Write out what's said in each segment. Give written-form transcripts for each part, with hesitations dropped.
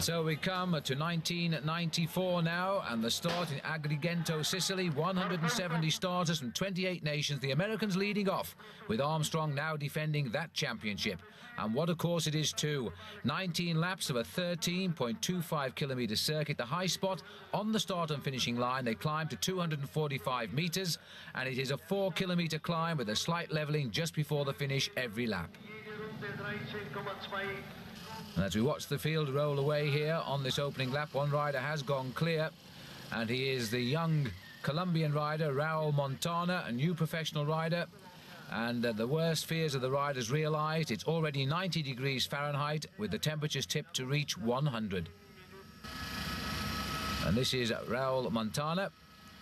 And so we come to 1994 now, and the start in Agrigento, Sicily. 170 starters from 28 nations. The Americans leading off, with Armstrong now defending that championship. And what a course it is too. 19 laps of a 13.25 kilometre circuit. The high spot on the start and finishing line, they climb to 245 metres, and it is a 4 kilometre climb with a slight levelling just before the finish every lap. And as we watch the field roll away here on this opening lap, one rider has gone clear, and he is the young Colombian rider Raul Montana, a new professional rider. And the worst fears of the riders realised. It's already 90 degrees Fahrenheit with the temperatures tipped to reach 100. And this is Raul Montana.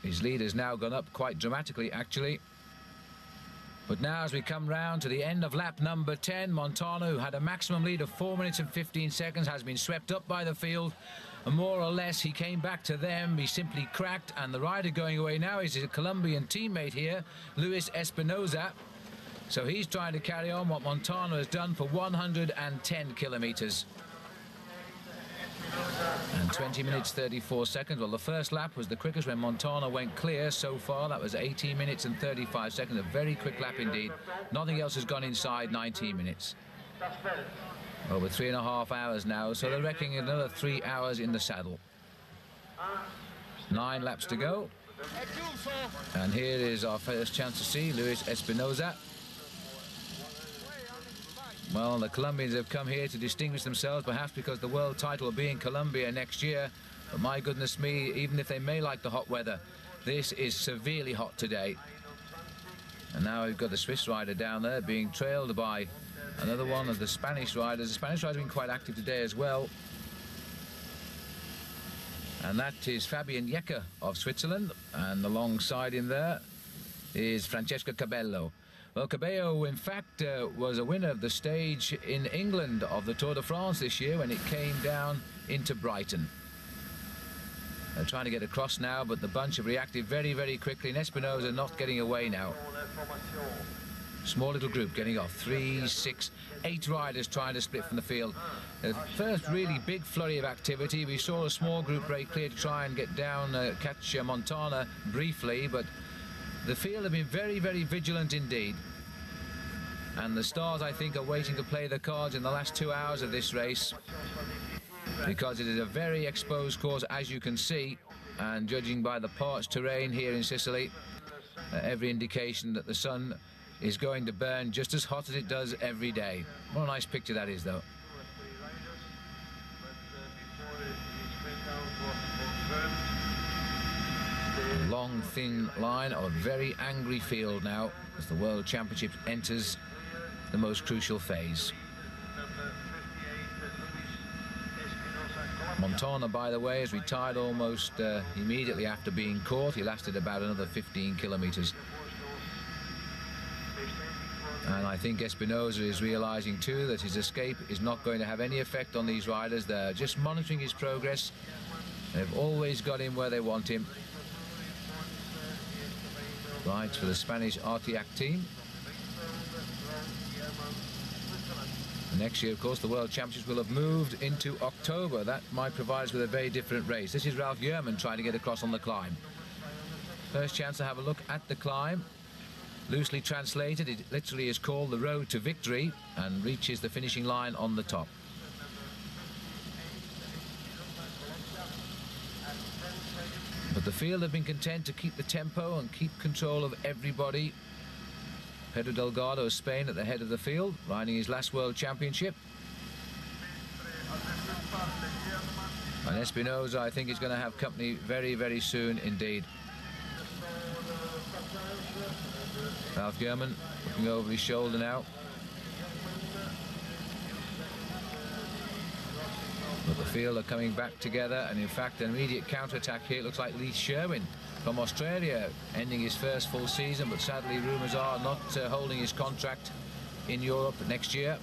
His lead has now gone up quite dramatically, actually. But now, as we come round to the end of lap number 10, Montana, who had a maximum lead of 4 minutes and 15 seconds, has been swept up by the field. And more or less, he came back to them. He simply cracked. And the rider going away now is his Colombian teammate here, Luis Espinosa. So he's trying to carry on what Montana has done for 110 kilometres. And 20 minutes 34 seconds. Well, the first lap was the quickest when Montana went clear so far. That was 18 minutes and 35 seconds. A very quick lap indeed. Nothing else has gone inside 19 minutes. Over 3.5 hours now, so they're reckoning another 3 hours in the saddle. 9 laps to go. And here is our first chance to see Luis Espinosa. Well, the Colombians have come here to distinguish themselves, perhaps because the world title will be in Colombia next year. But my goodness me, even if they may like the hot weather, this is severely hot today. And now we've got the Swiss rider down there being trailed by another one of the Spanish riders. The Spanish rider has been quite active today as well. And that is Fabian Jecker of Switzerland. And alongside him there is Francesco Cabello. Well, Cabello, in fact, was a winner of the stage in England of the Tour de France this year when it came down into Brighton. They're trying to get across now, but the bunch have reacted very, very quickly, and Espinosa not getting away now. Small little group getting off. 3, 6, 8 riders trying to split from the field. The first really big flurry of activity. We saw a small group break clear to try and get down, catch Montana briefly, but the field have been very, very vigilant indeed. And the stars, I think, are waiting to play the cards in the last 2 hours of this race, because it is a very exposed course, as you can see, and judging by the parched terrain here in Sicily, every indication that the sun is going to burn just as hot as it does every day. What a nice picture that is, though. A long, thin line of a very angry field now as the World Championship enters the most crucial phase. Montana, by the way, has retired almost immediately after being caught. He lasted about another 15 kilometres. And I think Espinosa is realising too that his escape is not going to have any effect on these riders. They're just monitoring his progress. They've always got him where they want him. Rides for the Spanish Artiac team. Next year, of course, the World Championships will have moved into October. That might provide us with a very different race. This is Ralph Yerman trying to get across on the climb. First chance to have a look at the climb. Loosely translated, it literally is called the Road to Victory, and reaches the finishing line on the top. But the field have been content to keep the tempo and keep control of everybody. Pedro Delgado of Spain at the head of the field, riding his last World Championship. And Espinosa, I think, is going to have company very, very soon indeed. Ralph Yerman looking over his shoulder now. But the field are coming back together, and in fact an immediate counter-attack here. It looks like Lee Sherwin from Australia ending his first full season, but sadly rumours are not holding his contract in Europe next year.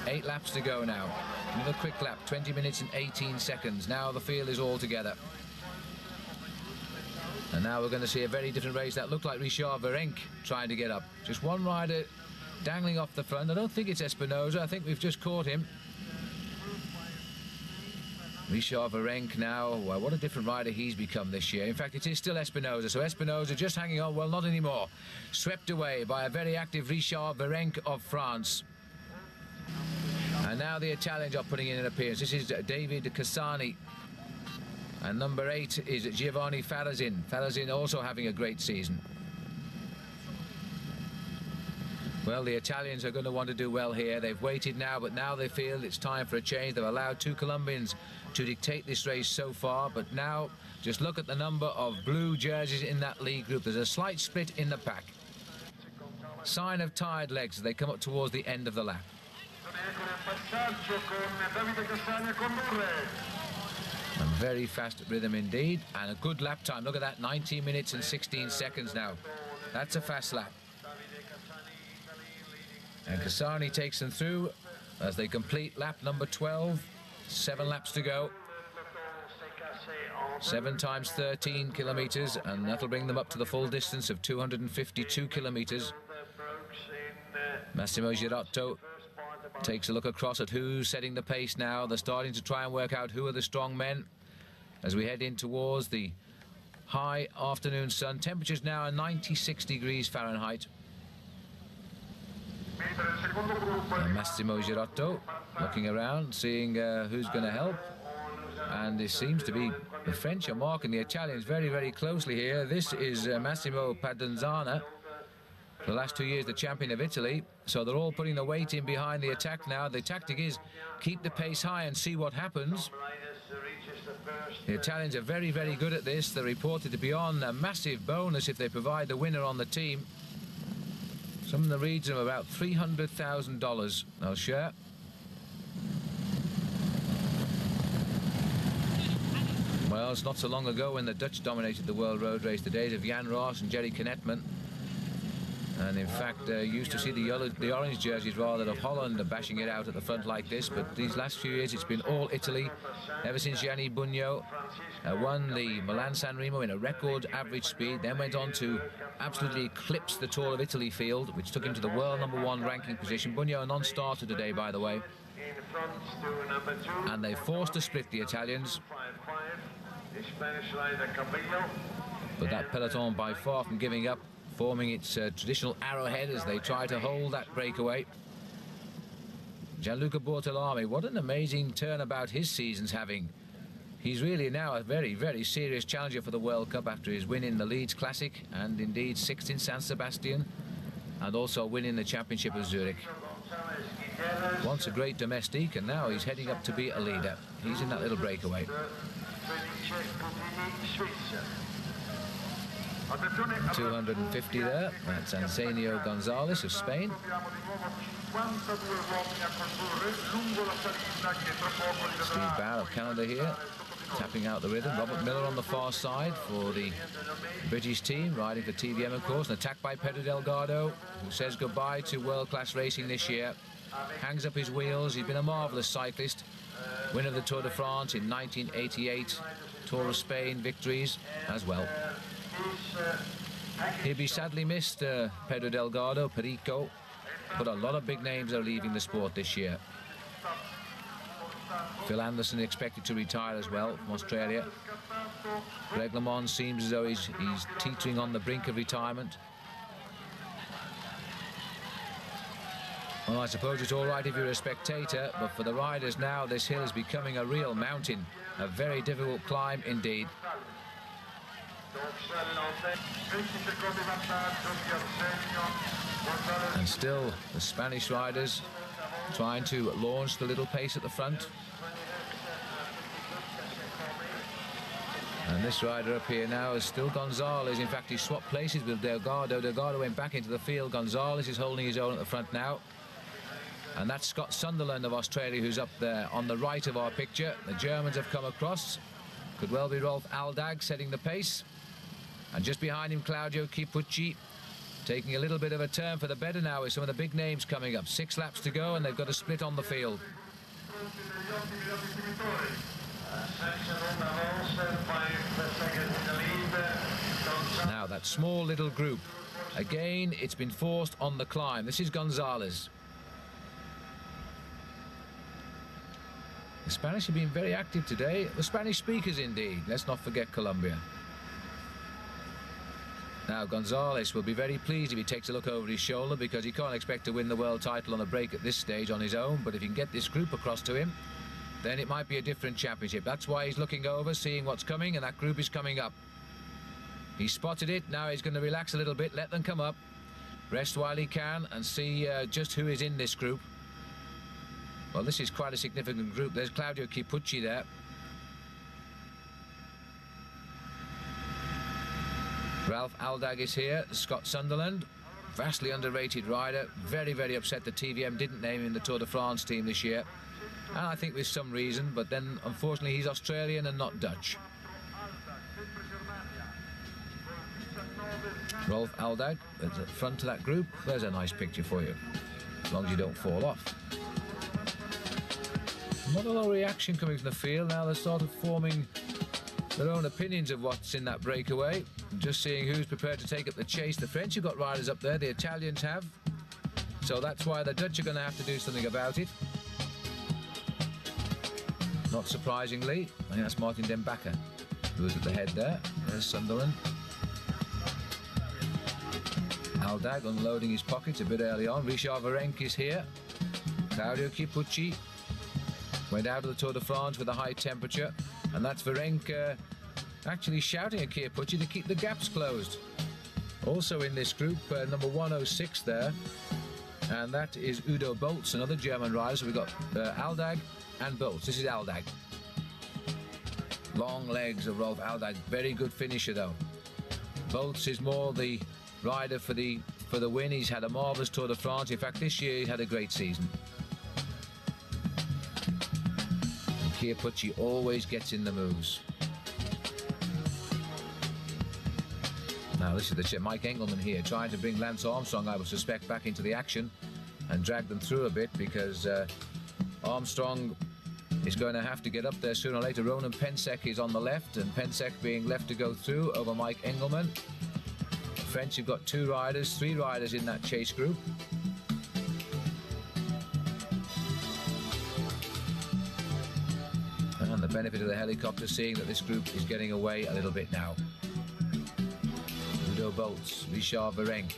8 laps to go now. Another quick lap, 20 minutes and 18 seconds. Now the field is all together. And now we're going to see a very different race. That looked like Richard Virenque trying to get up. Just one rider dangling off the front. I don't think it's Espinosa. I think we've just caught him. Richard Virenque now, well, what a different rider he's become this year. In fact, it is still Espinosa, so Espinosa just hanging on, well, not anymore. Swept away by a very active Richard Virenque of France. And now the Italians are putting in an appearance. This is David Cassani. And number 8 is Giovanni Farazin. Farazin also having a great season. Well, the Italians are going to want to do well here. They've waited now, but now they feel it's time for a change. They've allowed 2 Colombians to dictate this race so far, but now just look at the number of blue jerseys in that lead group. There's a slight split in the pack. Sign of tired legs as they come up towards the end of the lap. And very fast rhythm indeed, and a good lap time. Look at that, 19 minutes and 16 seconds now. That's a fast lap. And Cassani takes them through as they complete lap number 12. 7 laps to go. 7 times 13 kilometers, and that'll bring them up to the full distance of 252 kilometers. Massimo Girotto takes a look across at who's setting the pace now. They're starting to try and work out who are the strong men as we head in towards the high afternoon sun. Temperatures now are 96 degrees Fahrenheit. And Massimo Girotto looking around, seeing who's going to help. And it seems to be the French are marking the Italians very, very closely here. This is Massimo Padenzana. For the last 2 years, the champion of Italy. So they're all putting the weight in behind the attack now. The tactic is keep the pace high and see what happens. The Italians are very, very good at this. They're reported to be on a massive bonus if they provide the winner on the team. Some in the region of about $300,000 they'll share. Well, it's not so long ago when the Dutch dominated the world road race, the days of Jan Roos and Jerry Knetman. And in fact, used to see the orange jerseys rather of Holland bashing it out at the front like this. But these last few years, it's been all Italy. Ever since Gianni Bugno won the Milan-San Remo in a record average speed, then went on to absolutely eclipse the Tour of Italy field, which took him to the world #1 ranking position. Bugno a non-starter today, by the way. And they forced a split, the Italians. But that peloton by far from giving up, forming its traditional arrowhead as they try to hold that breakaway. Gianluca Bortolami, what an amazing turnabout his season's having. He's really now a very, very serious challenger for the World Cup after his win in the Leeds Classic and indeed 6th in San Sebastian, and also winning the Championship of Zurich. Once a great domestique, and now he's heading up to be a leader. He's in that little breakaway. 250 there. That's Ansenio Gonzalez of Spain. Steve Barr of Canada here, tapping out the rhythm. Robert Miller on the far side for the British team, riding for TVM, of course. An attack by Pedro Delgado, who says goodbye to world-class racing this year. Hangs up his wheels. He's been a marvellous cyclist. Winner of the Tour de France in 1988. Tour of Spain victories as well. He'll be sadly missed, Pedro Delgado, Perico, but a lot of big names are leaving the sport this year. Phil Anderson expected to retire as well from Australia. Greg LeMond seems as though he's teetering on the brink of retirement. Well, I suppose it's all right if you're a spectator, but for the riders now, this hill is becoming a real mountain. A very difficult climb indeed. And still the Spanish riders trying to launch the little pace at the front. And this rider up here now is still Gonzalez. In fact, he swapped places with Delgado. Delgado went back into the field. Gonzalez is holding his own at the front now. And that's Scott Sunderland of Australia, who's up there on the right of our picture. The Germans have come across. Could well be Rolf Aldag setting the pace. And just behind him, Claudio Chipucci, taking a little bit of a turn for the better now with some of the big names coming up. 6 laps to go, and they've got a split on the field. Now, that small little group. Again, it's been forced on the climb. This is Gonzalez. The Spanish have been very active today. The Spanish speakers, indeed. Let's not forget Colombia. Now, Gonzalez will be very pleased if he takes a look over his shoulder, because he can't expect to win the world title on a break at this stage on his own. But if he can get this group across to him, then it might be a different championship. That's why he's looking over, seeing what's coming, and that group is coming up. He spotted it. Now he's going to relax a little bit, let them come up, rest while he can, and see just who is in this group. Well, this is quite a significant group. There's Claudio Chiappucci there. Ralph Aldag is here. Scott Sunderland, vastly underrated rider. Very, very upset that TVM didn't name him in the Tour de France team this year. And I think with some reason, but then unfortunately he's Australian and not Dutch. Rolf Aldag at the front of that group. There's a nice picture for you, as long as you don't fall off. Not a lot of reaction coming from the field. Now they're sort of forming their own opinions of what's in that breakaway. Just seeing who's prepared to take up the chase. The French have got riders up there, the Italians have. So that's why the Dutch are going to have to do something about it. Not surprisingly, I think that's Martin Den Bakker who was at the head there. There's Sunderland. Aldag unloading his pockets a bit early on. Richard Virenque is here. Claudio Chiappucci went out of the Tour de France with a high temperature, and that's Virenque actually shouting at Chiappucci to keep the gaps closed. Also in this group, number 106 there, and that is Udo Bolz, another German rider. So we've got Aldag and Bolz. This is Aldag. Long legs of Rolf Aldag. Very good finisher though. Bolz is more the rider for the win. He's had a marvellous Tour de France. In fact, this year he had a great season. And Chiappucci always gets in the moves. Now this is the Mike Engelman here, trying to bring Lance Armstrong, I would suspect, back into the action and drag them through a bit, because Armstrong is going to have to get up there sooner or later. Ronan Pensek is on the left, and Pensek being left to go through over Mike Engelman. The French have got three riders in that chase group. And the benefit of the helicopter, seeing that this group is getting away a little bit now. Udo Bolz, Richard Virenque,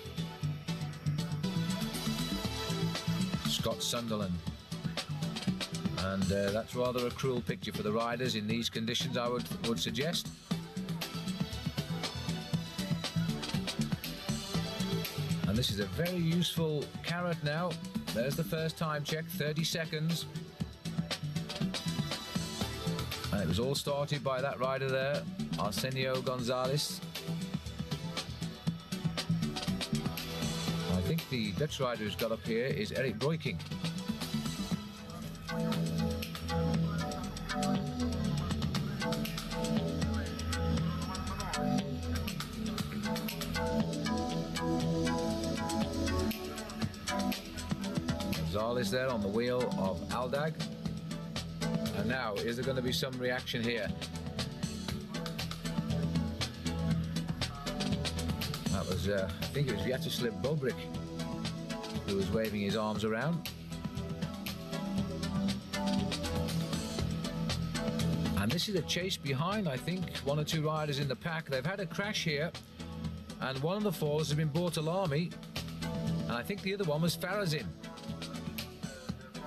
Scott Sunderland. And that's rather a cruel picture for the riders in these conditions, I would suggest. And this is a very useful carrot now. There's the first time check, 30 seconds. And it was all started by that rider there, Arsenio Gonzalez. I think the Dutch rider who's got up here is Eric Breukink. Gonzalez there on the wheel of Aldag. And now, is there going to be some reaction here? That was, I think it was Vyacheslav Bobrik who was waving his arms around. And this is a chase behind, I think, one or two riders in the pack. They've had a crash here, and one of the fallers has been Bortolami, and I think the other one was Farazin.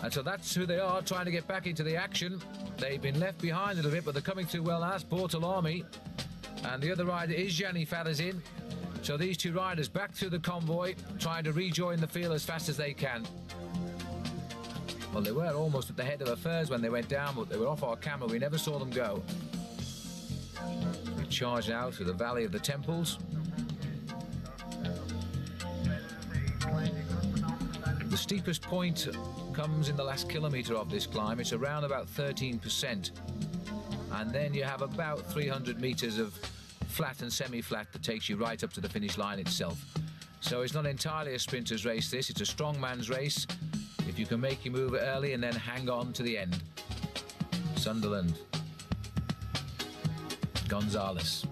And so that's who they are, trying to get back into the action. They've been left behind a little bit, but they're coming through well. That's Bortolami, and the other rider is Gianni Farazin. So these two riders back through the convoy, trying to rejoin the field as fast as they can. Well, they were almost at the head of affairs when they went down, but they were off our camera. We never saw them go. We charge now through the Valley of the Temples. The steepest point comes in the last kilometre of this climb. It's around about 13%. And then you have about 300 metres of flat and semi-flat that takes you right up to the finish line itself. So it's not entirely a sprinter's race, this. It's a strong man's race. If you can make your move early and then hang on to the end. Sunderland. Gonzalez.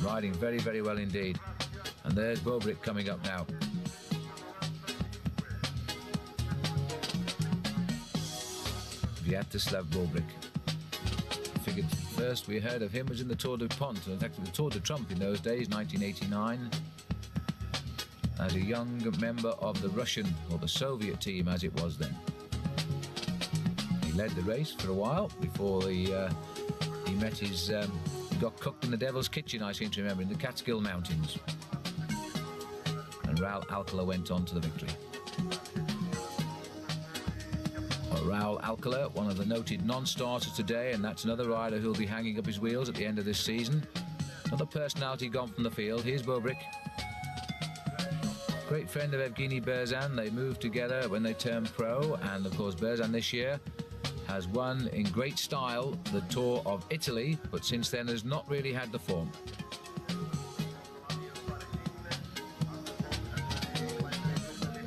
Riding very, very well indeed. And there's Bobrik coming up now. Sviatoslav Bobrick. Figured first we heard of him was in the Tour du Pont, in fact the Tour de Trump in those days, 1989, as a young member of the Russian, or the Soviet team as it was then. He led the race for a while before he met his, he got cooked in the Devil's Kitchen, I seem to remember, in the Catskill Mountains. And Raul Alcala went on to the victory. Raul Alcala, one of the noted non-starters today, and that's another rider who'll be hanging up his wheels at the end of this season. Another personality gone from the field. Here's Bobrick. Great friend of Evgeny Berzan. They moved together when they turned pro, and of course Berzan this year has won in great style the Tour of Italy, but since then has not really had the form.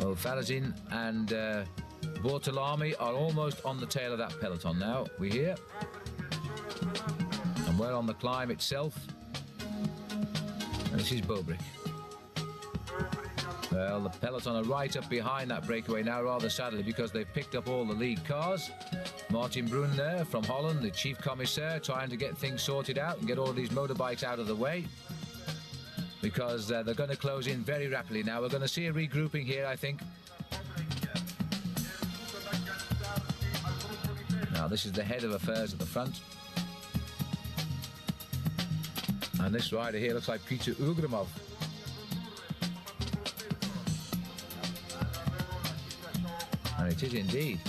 Well, Farazin and Bortolami are almost on the tail of that peloton now, we hear. And we're on the climb itself. And this is Bobrick. Well, the peloton are right up behind that breakaway now, rather sadly, because they've picked up all the lead cars. Martin Brun there from Holland, the chief commissaire, trying to get things sorted out and get all these motorbikes out of the way, because they're going to close in very rapidly now. We're going to see a regrouping here, I think. Now, this is the head of affairs at the front. And this rider here looks like Peter Ugramov. And it is indeed.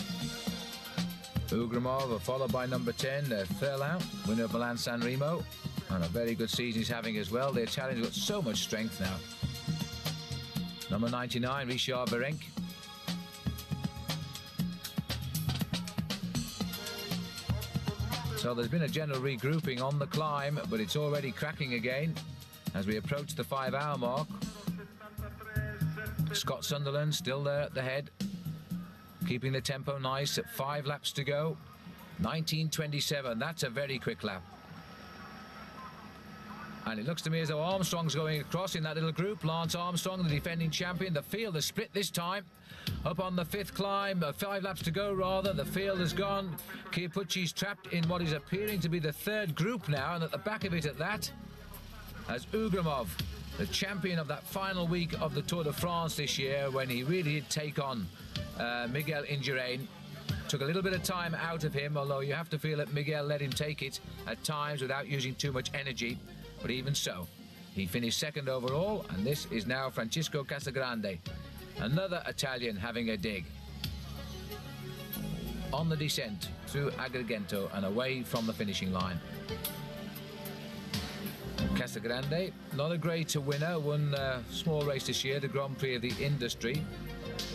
Ugramov, followed by number 10, Thurlau, winner of Milan San Remo. And a very good season he's having as well. The Italians have got so much strength now. Number 99, Richard Virenque. So there's been a general regrouping on the climb, but it's already cracking again as we approach the 5-hour mark. Scott Sunderland still there at the head, keeping the tempo nice at 5 laps to go. 19:27, that's a very quick lap. And it looks to me as though Armstrong's going across in that little group. Lance Armstrong, the defending champion. The field has split this time. Up on the 5th climb, 5 laps to go rather. The field has gone. Chiappucci's trapped in what is appearing to be the 3rd group now, and at the back of it at that, as Ugramov, the champion of that final week of the Tour de France this year, when he really did take on Miguel Indurain. Took a little bit of time out of him, although you have to feel that Miguel let him take it at times without using too much energy. But even so, he finished 2nd overall, and this is now Francisco Casagrande, another Italian having a dig. On the descent through Agrigento and away from the finishing line. Casagrande, not a great winner, won a small race this year, the Grand Prix of the Industry,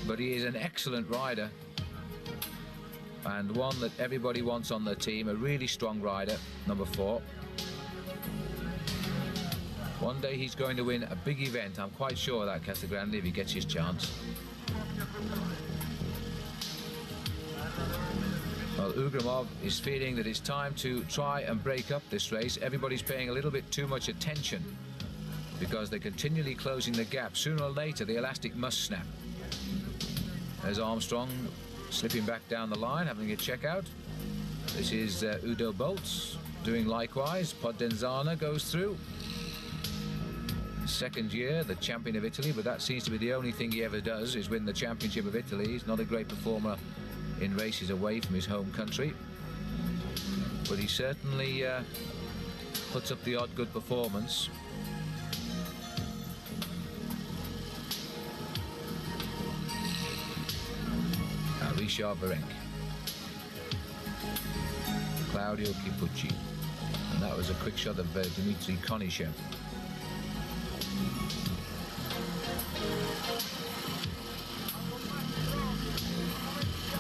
but he is an excellent rider and one that everybody wants on their team, a really strong rider, number 4. One day he's going to win a big event, I'm quite sure of that, Casagrande, if he gets his chance. Well, Ugramov is feeling that it's time to try and break up this race. Everybody's paying a little bit too much attention because they're continually closing the gap. Sooner or later, the elastic must snap. There's Armstrong slipping back down the line, having a check out. This is Udo Boltz doing likewise. Podenzana goes through. 2nd year, the champion of Italy, but that seems to be the only thing he ever does, is win the championship of Italy. He's not a great performer in races away from his home country, but he certainly puts up the odd good performance. Richard Virenque, Claudio Chiappucci, and that was a quick shot of Dmitry Konishev.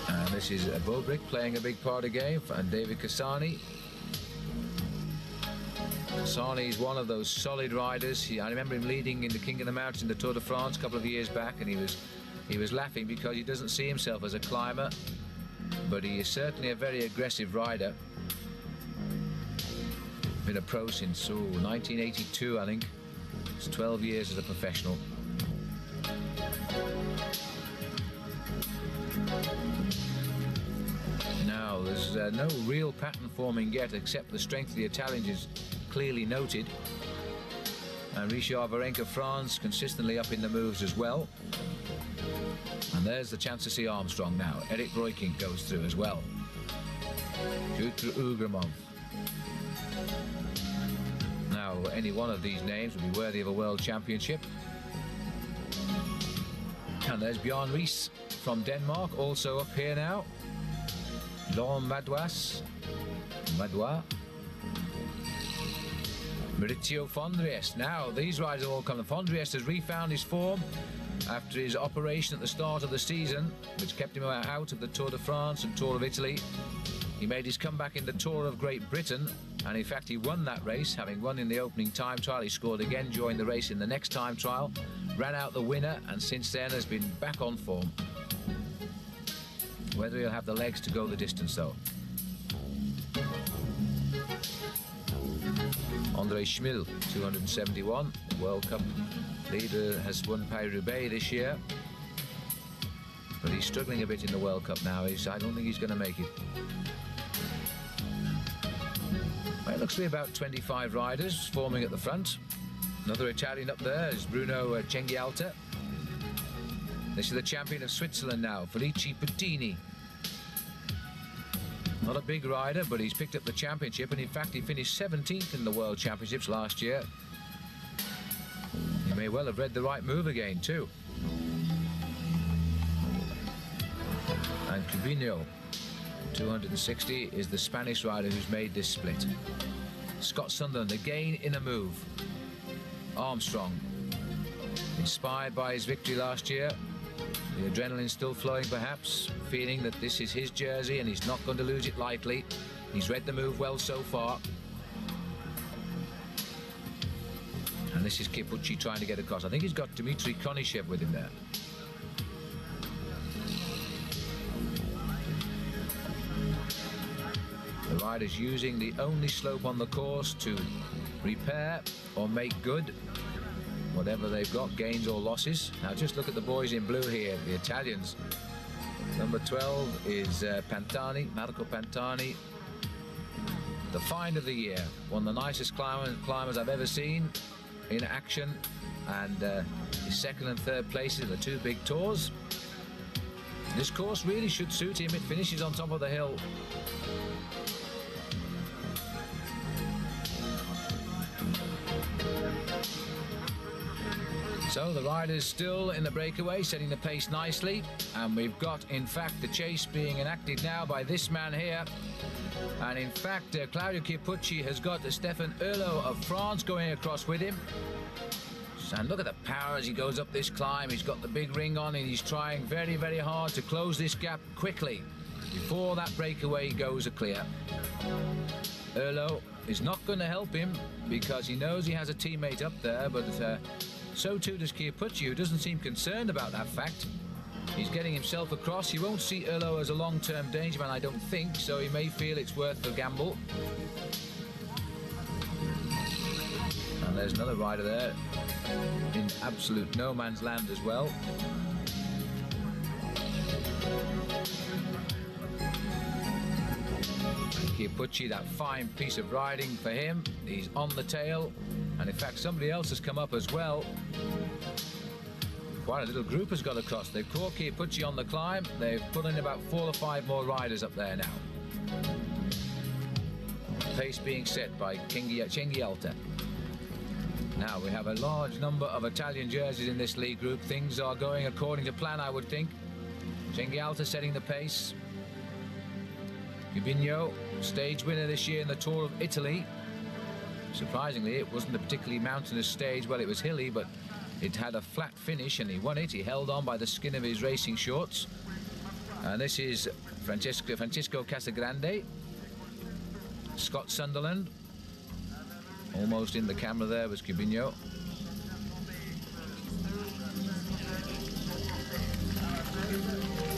And this is Bobrick playing a big part again, and David Cassani. Cassani is one of those solid riders. I remember him leading in the King of the Mountains in the Tour de France a couple of years back, and he was laughing because he doesn't see himself as a climber, but he is certainly a very aggressive rider. Been a pro since 1982, I think. It's 12 years as a professional. Now there's no real pattern forming yet, except the strength of the Italians is clearly noted. And Richard Varenka, France, consistently up in the moves as well. And there's the chance to see Armstrong now. Eric Roykink goes through as well. Piotr Ugramov. Now, any one of these names would be worthy of a world championship. And there's Bjorn Ries from Denmark, also up here now. Laurent Madois. Maurizio Fondriest. Now, these riders have all come. Fondriest has refound his form after his operation at the start of the season, which kept him out of the Tour de France and Tour of Italy. He made his comeback in the Tour of Great Britain, and in fact he won that race, having won in the opening time trial. He scored again during the race in the next time trial, ran out the winner, and since then has been back on form. Whether he'll have the legs to go the distance, though. André Schmil, 271, World Cup leader, has won Paris-Roubaix this year. But he's struggling a bit in the World Cup now. I don't think he's going to make it. Well, it looks to be about 25 riders forming at the front. Another Italian up there is Bruno Cenghialta. This is the champion of Switzerland now, Felice Pettini. Not a big rider, but he's picked up the championship, and in fact he finished 17th in the World Championships last year. He may well have read the right move again too. And Cubino, 260, is the Spanish rider who's made this split. Scott Sunderland again in a move. Armstrong, inspired by his victory last year. The adrenaline still flowing perhaps, feeling that this is his jersey and he's not going to lose it lightly. He's read the move well so far. And this is Chiappucci trying to get across. I think he's got Dmitry Konishev with him there. The rider's using the only slope on the course to repair or make good whatever they've got, gains or losses. Now just look at the boys in blue here, the Italians. Number 12 is Pantani, Marco Pantani, the find of the year. One of the nicest climbers I've ever seen in action, and his second and third places in the two big tours. This course really should suit him. It finishes on top of the hill. So the riders still in the breakaway, setting the pace nicely, and we've got in fact the chase being enacted now by this man here. And in fact Claudio Chiappucci has got Stefan Erlo of France going across with him. And look at the power as he goes up this climb. He's got the big ring on and he's trying very, very hard to close this gap quickly before that breakaway goes clear. Erlo is not going to help him because he knows he has a teammate up there, but so too does Chiappucci, who doesn't seem concerned about that fact. He's getting himself across. He won't see Erlo as a long-term danger man, I don't think, so he may feel it's worth the gamble. And there's another rider there in absolute no man's land as well. Chiappucci, that fine piece of riding for him. He's on the tail, and in fact somebody else has come up as well. Quite a little group has got across. They've caught Chiappucci on the climb. They've put in about 4 or 5 more riders up there now. Pace being set by Cenghialta. Now we have a large number of Italian jerseys in this league group. Things are going according to plan, I would think. Cenghialta setting the pace. Cubino, stage winner this year in the Tour of Italy. Surprisingly, it wasn't a particularly mountainous stage. Well, it was hilly, but it had a flat finish and he won it. He held on by the skin of his racing shorts. And this is Francisco Casagrande. Scott Sunderland. Almost in the camera there was Cubino.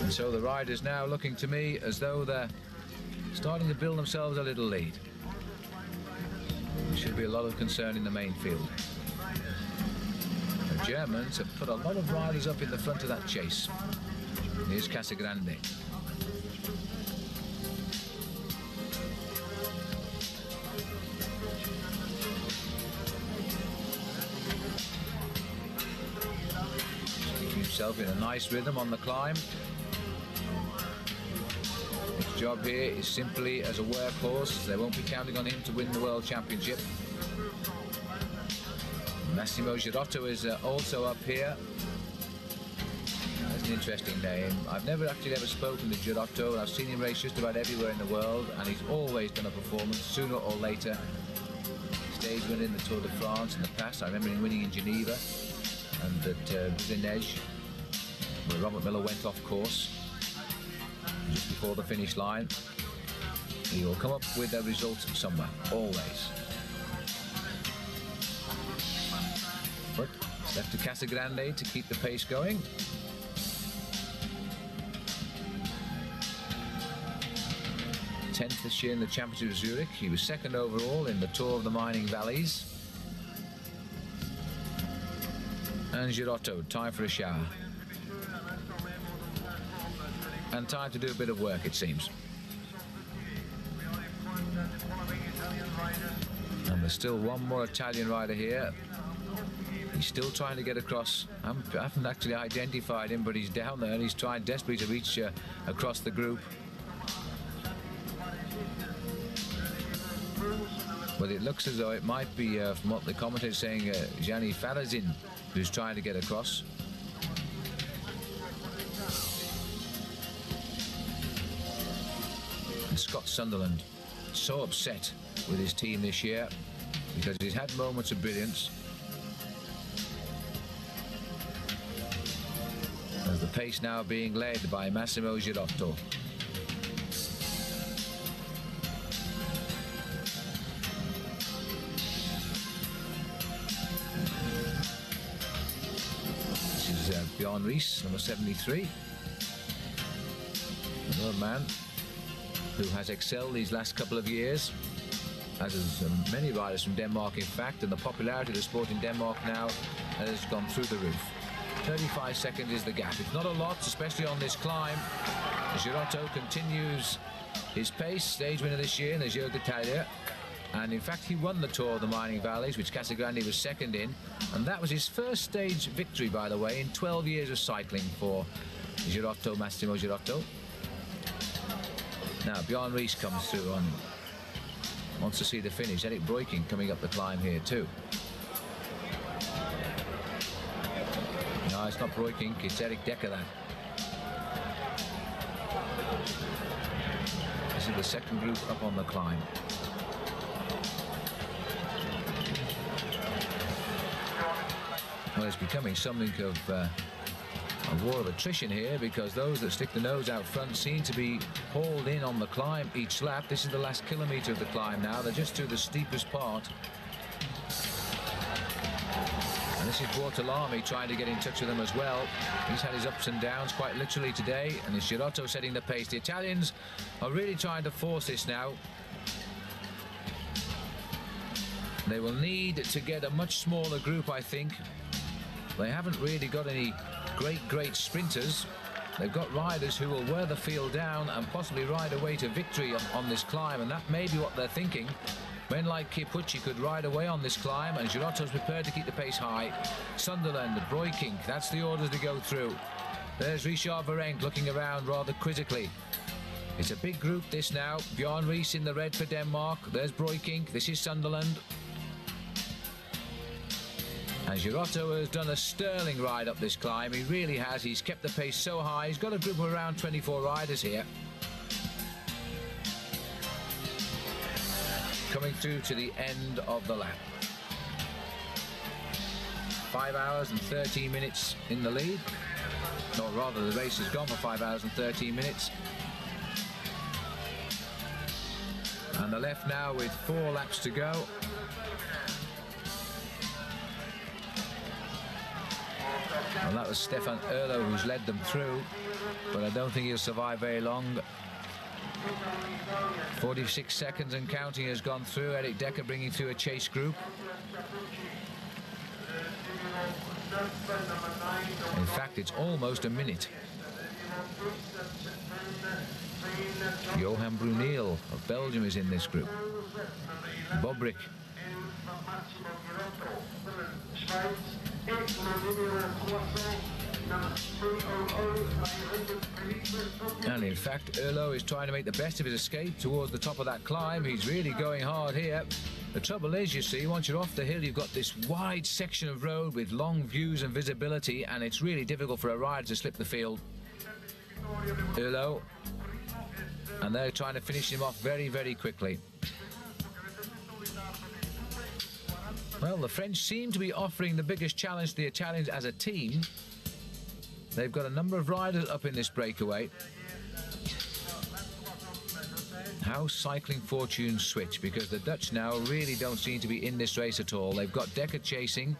And so the riders now looking to me as though they're starting to build themselves a little lead. There should be a lot of concern in the main field. The Germans have put a lot of riders up in the front of that chase. Here's Casagrande. himself in a nice rhythm on the climb. His job here is simply as a workhorse. They won't be counting on him to win the World Championship. Massimo Girotto is also up here. That's an interesting name. I've never spoken to Girotto. I've seen him race just about everywhere in the world, and he's always done a performance sooner or later. Stage winner in the Tour de France in the past. I remember him winning in Geneva and at Liège, where Robert Miller went off course just before the finish line. He will come up with a result somewhere, always. But it's left to Casagrande to keep the pace going. Tenth this year in the Championship of Zurich. He was second overall in the Tour of the Mining Valleys. And Girotto, time for a shower. And time to do a bit of work, it seems. And there's still one more Italian rider here. He's still trying to get across. I haven't actually identified him, but he's down there and he's trying desperately to reach across the group. But it looks as though it might be, from what the commentator is saying, Gianni Farazin, who's trying to get across. And Scott Sunderland, so upset with his team this year because he's had moments of brilliance. As the pace now being led by Massimo Girotto. Bjorn Ries, number 73. Another man who has excelled these last couple of years, as has many riders from Denmark, in fact, and the popularity of the sport in Denmark now has gone through the roof. 35 seconds is the gap. It's not a lot, especially on this climb. Girotto continues his pace, stage winner this year in the Giro d'Italia. And in fact, he won the Tour of the Mining Valleys, which Casagrande was second in. And that was his first stage victory, by the way, in 12 years of cycling for Girotto, Massimo Girotto. Now, Bjorn Ries comes through on, wants to see the finish. Eric Breukink coming up the climb here, too. No, it's not Breukink, it's Eric Decker, that. This is the second group up on the climb. Well, it's becoming something of a war of attrition here, because those that stick the nose out front seem to be hauled in on the climb each lap. This is the last kilometre of the climb now. They're just through the steepest part. And this is Bortolami trying to get in touch with them as well. He's had his ups and downs quite literally today, and it's Girotto setting the pace. The Italians are really trying to force this now. They will need to get a much smaller group, I think. They haven't really got any great sprinters. They've got riders who will wear the field down and possibly ride away to victory on this climb, and that may be what they're thinking. Men like Chiappucci could ride away on this climb, and Girotto's prepared to keep the pace high. Sunderland, Breukink, that's the orders to go through. There's Richard Virenque looking around rather quizzically. It's a big group, this now. Bjorn Ries in the red for Denmark. There's Breukink. This is Sunderland. And Girotto has done a sterling ride up this climb. He really has. He's kept the pace so high. He's got a group of around 24 riders here. Coming through to the end of the lap. 5 hours and 13 minutes in the lead. Or rather, the race has gone for 5 hours and 13 minutes. And they're left now with 4 laps to go. Well, that was Stefan Erlo who's led them through, but I don't think he'll survive very long. 46 seconds and counting has gone through. Eric Decker bringing through a chase group. In fact, it's almost a minute. Johan Bruneel of Belgium is in this group. Bobrick. And in fact, Erlo is trying to make the best of his escape towards the top of that climb. He's really going hard here. The trouble is, you see, once you're off the hill, you've got this wide section of road with long views and visibility, and it's really difficult for a rider to slip the field. Erlo, and they're trying to finish him off very, very quickly. Well, the French seem to be offering the biggest challenge to the Italians as a team. They've got a number of riders up in this breakaway. How cycling fortunes switch, because the Dutch now really don't seem to be in this race at all. They've got Dekker chasing,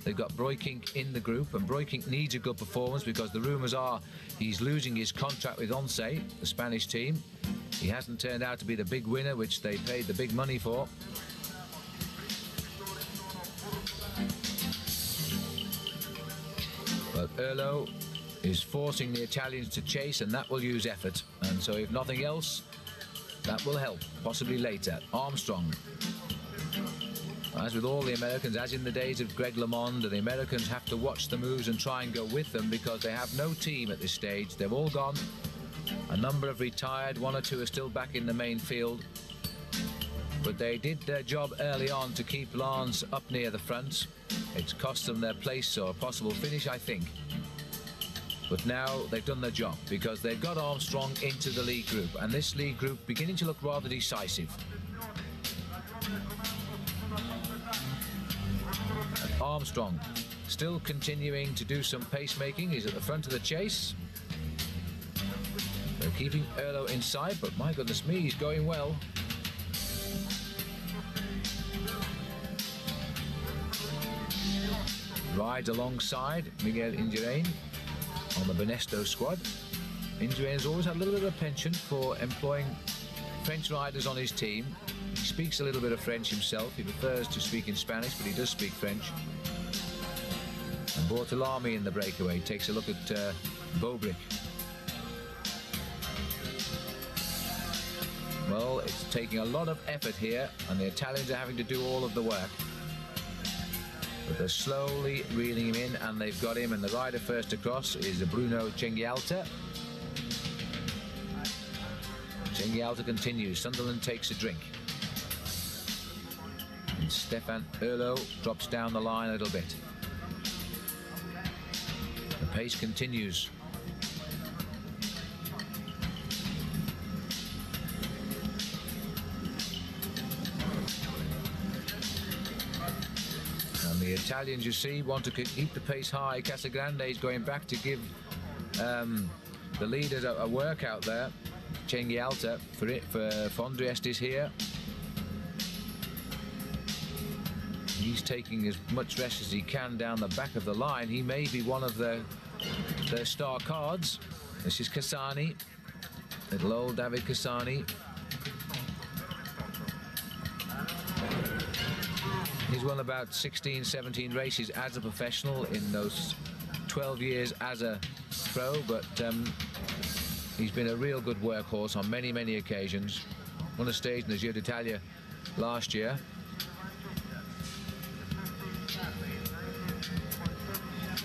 they've got Breukink in the group, and Breukink needs a good performance because the rumours are he's losing his contract with Once, the Spanish team. He hasn't turned out to be the big winner, which they paid the big money for. But Erlo is forcing the Italians to chase, and that will use effort. And so if nothing else, that will help, possibly later. Armstrong. As with all the Americans, as in the days of Greg LeMond, the Americans have to watch the moves and try and go with them because they have no team at this stage. They've all gone. A number have retired, one or two are still back in the main field. But they did their job early on to keep Lance up near the front. It's cost them their place or a possible finish, I think. But now they've done their job because they've got Armstrong into the lead group, and this lead group beginning to look rather decisive. And Armstrong still continuing to do some pacemaking. He's at the front of the chase. They're keeping Erlo inside, but my goodness me, he's going well. Rides alongside Miguel Indurain on the Benesto squad. Indurain has always had a little bit of a penchant for employing French riders on his team. He speaks a little bit of French himself. He prefers to speak in Spanish, but he does speak French. And Bortolami in the breakaway takes a look at Bobrick. Well, it's taking a lot of effort here, and the Italians are having to do all of the work. But they're slowly reeling him in, and they've got him, and the rider first across is Bruno Cenghialta. Cenghialta continues. Sunderland takes a drink. And Stefan Erlo drops down the line a little bit. The pace continues. The Italians, you see, want to keep the pace high. Casagrande is going back to give the leaders a workout there. Cenghialta for Fondriest is here. He's taking as much rest as he can down the back of the line. He may be one of their star cards. This is Cassani, little old David Cassani. He's won about 16, 17 races as a professional in those 12 years as a pro, but he's been a real good workhorse on many, many occasions. Won a stage in the Giro d'Italia last year.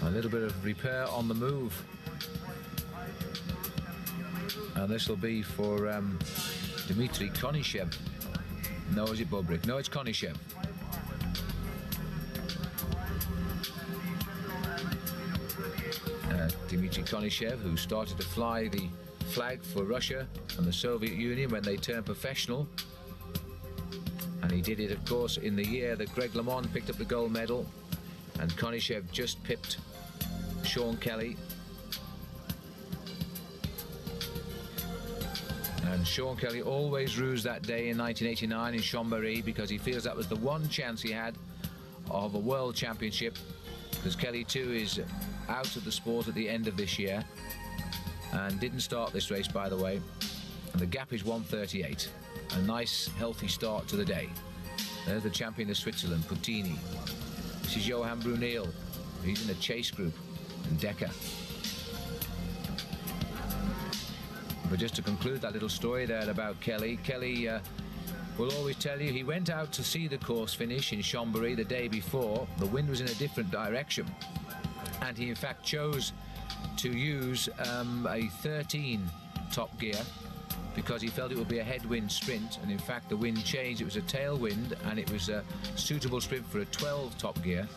A little bit of repair on the move. And this will be for Dmitry Konishev. No, is it Bobrick? No, it's Konishev. Dmitry Konishev, who started to fly the flag for Russia and the Soviet Union when they turned professional. And he did it, of course, in the year that Greg LeMond picked up the gold medal, and Konishev just pipped Sean Kelly. And Sean Kelly always rues that day in 1989 in Chambéry because he feels that was the one chance he had of a world championship, because Kelly too is out of the sport at the end of this year and didn't start this race, by the way. And the gap is 1:38. A nice healthy start to the day. There's the champion of Switzerland, Puttini. This is Johan Brunel. He's in the chase group, and Dekker. But just to conclude that little story there about Kelly, Kelly will always tell you he went out to see the course finish in Chambéry the day before. The wind was in a different direction, and he in fact chose to use a 13 top gear because he felt it would be a headwind sprint, and in fact the wind changed. It was a tailwind and it was a suitable sprint for a 12 top gear,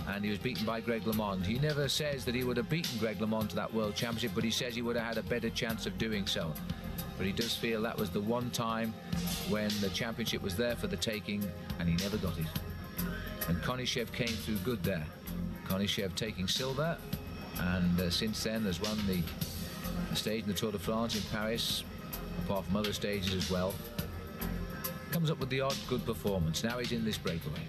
and he was beaten by Greg LeMond. He never says that he would have beaten Greg LeMond to that World Championship, but he says he would have had a better chance of doing so. But he does feel that was the one time when the championship was there for the taking and he never got it. And Konishev came through good there. Konishev taking silver, and since then has won the stage in the Tour de France in Paris, apart from other stages as well. Comes up with the odd good performance. Now he's in this breakaway.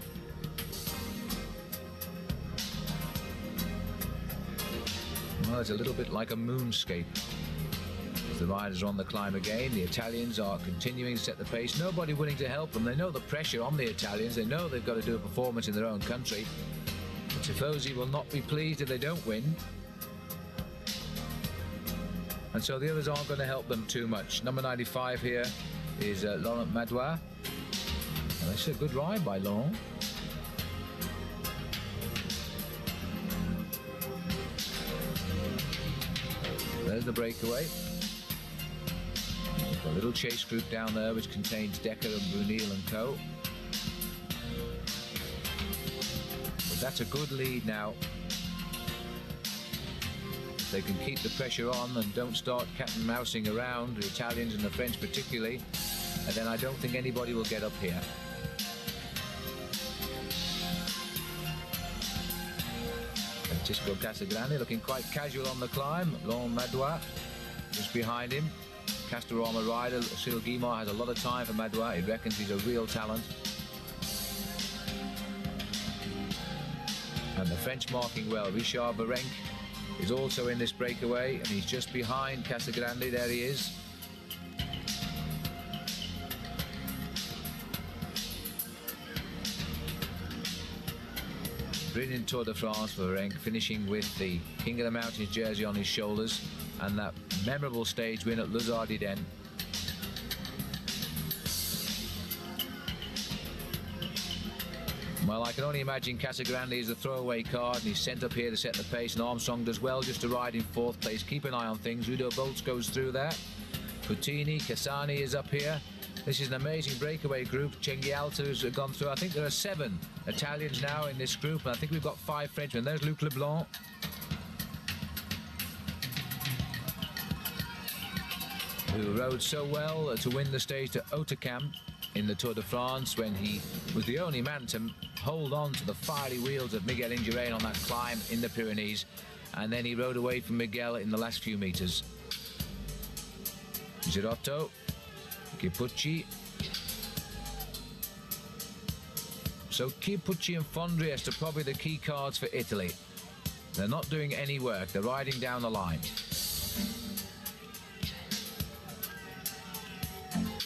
Well, it's a little bit like a moonscape. As the riders are on the climb again, the Italians are continuing to set the pace. Nobody willing to help them. They know the pressure on the Italians. They know they've got to do a performance in their own country. But Tifosi will not be pleased if they don't win. And so the others aren't going to help them too much. Number 95 here is Laurent Madois. And it's a good ride by Laurent. There's the breakaway. A little chase group down there which contains Decker and Brunel and co. But that's a good lead now. If they can keep the pressure on and don't start cat and mousing around, the Italians and the French particularly, and then I don't think anybody will get up here. Francisco Casagrande looking quite casual on the climb. Laurent Madois just behind him. Castorama rider Cyril Guimard has a lot of time for Madois. He reckons he's a real talent. And the French marking well. Richard Virenque is also in this breakaway, and he's just behind Casagrande. There he is. Brilliant Tour de France for Virenque, finishing with the King of the Mountains jersey on his shoulders and that memorable stage win at Les Ardennes. Well, I can only imagine Casagrande is a throwaway card and he's sent up here to set the pace, and Armstrong does well just to ride in fourth place. Keep an eye on things. Udo Boltz goes through there. Puttini, Cassani is up here. This is an amazing breakaway group. Cenghialta has gone through. I think there are 7 Italians now in this group, and I think we've got 5 Frenchmen. There's Luc Leblanc. Who rode so well to win the stage to Hautecam in the Tour de France, when he was the only man to hold on to the fiery wheels of Miguel Indurain on that climb in the Pyrenees, and then he rode away from Miguel in the last few meters. Girotto, Chipucci. So Chipucci and Fondriest are probably the key cards for Italy. They're not doing any work. They're riding down the line.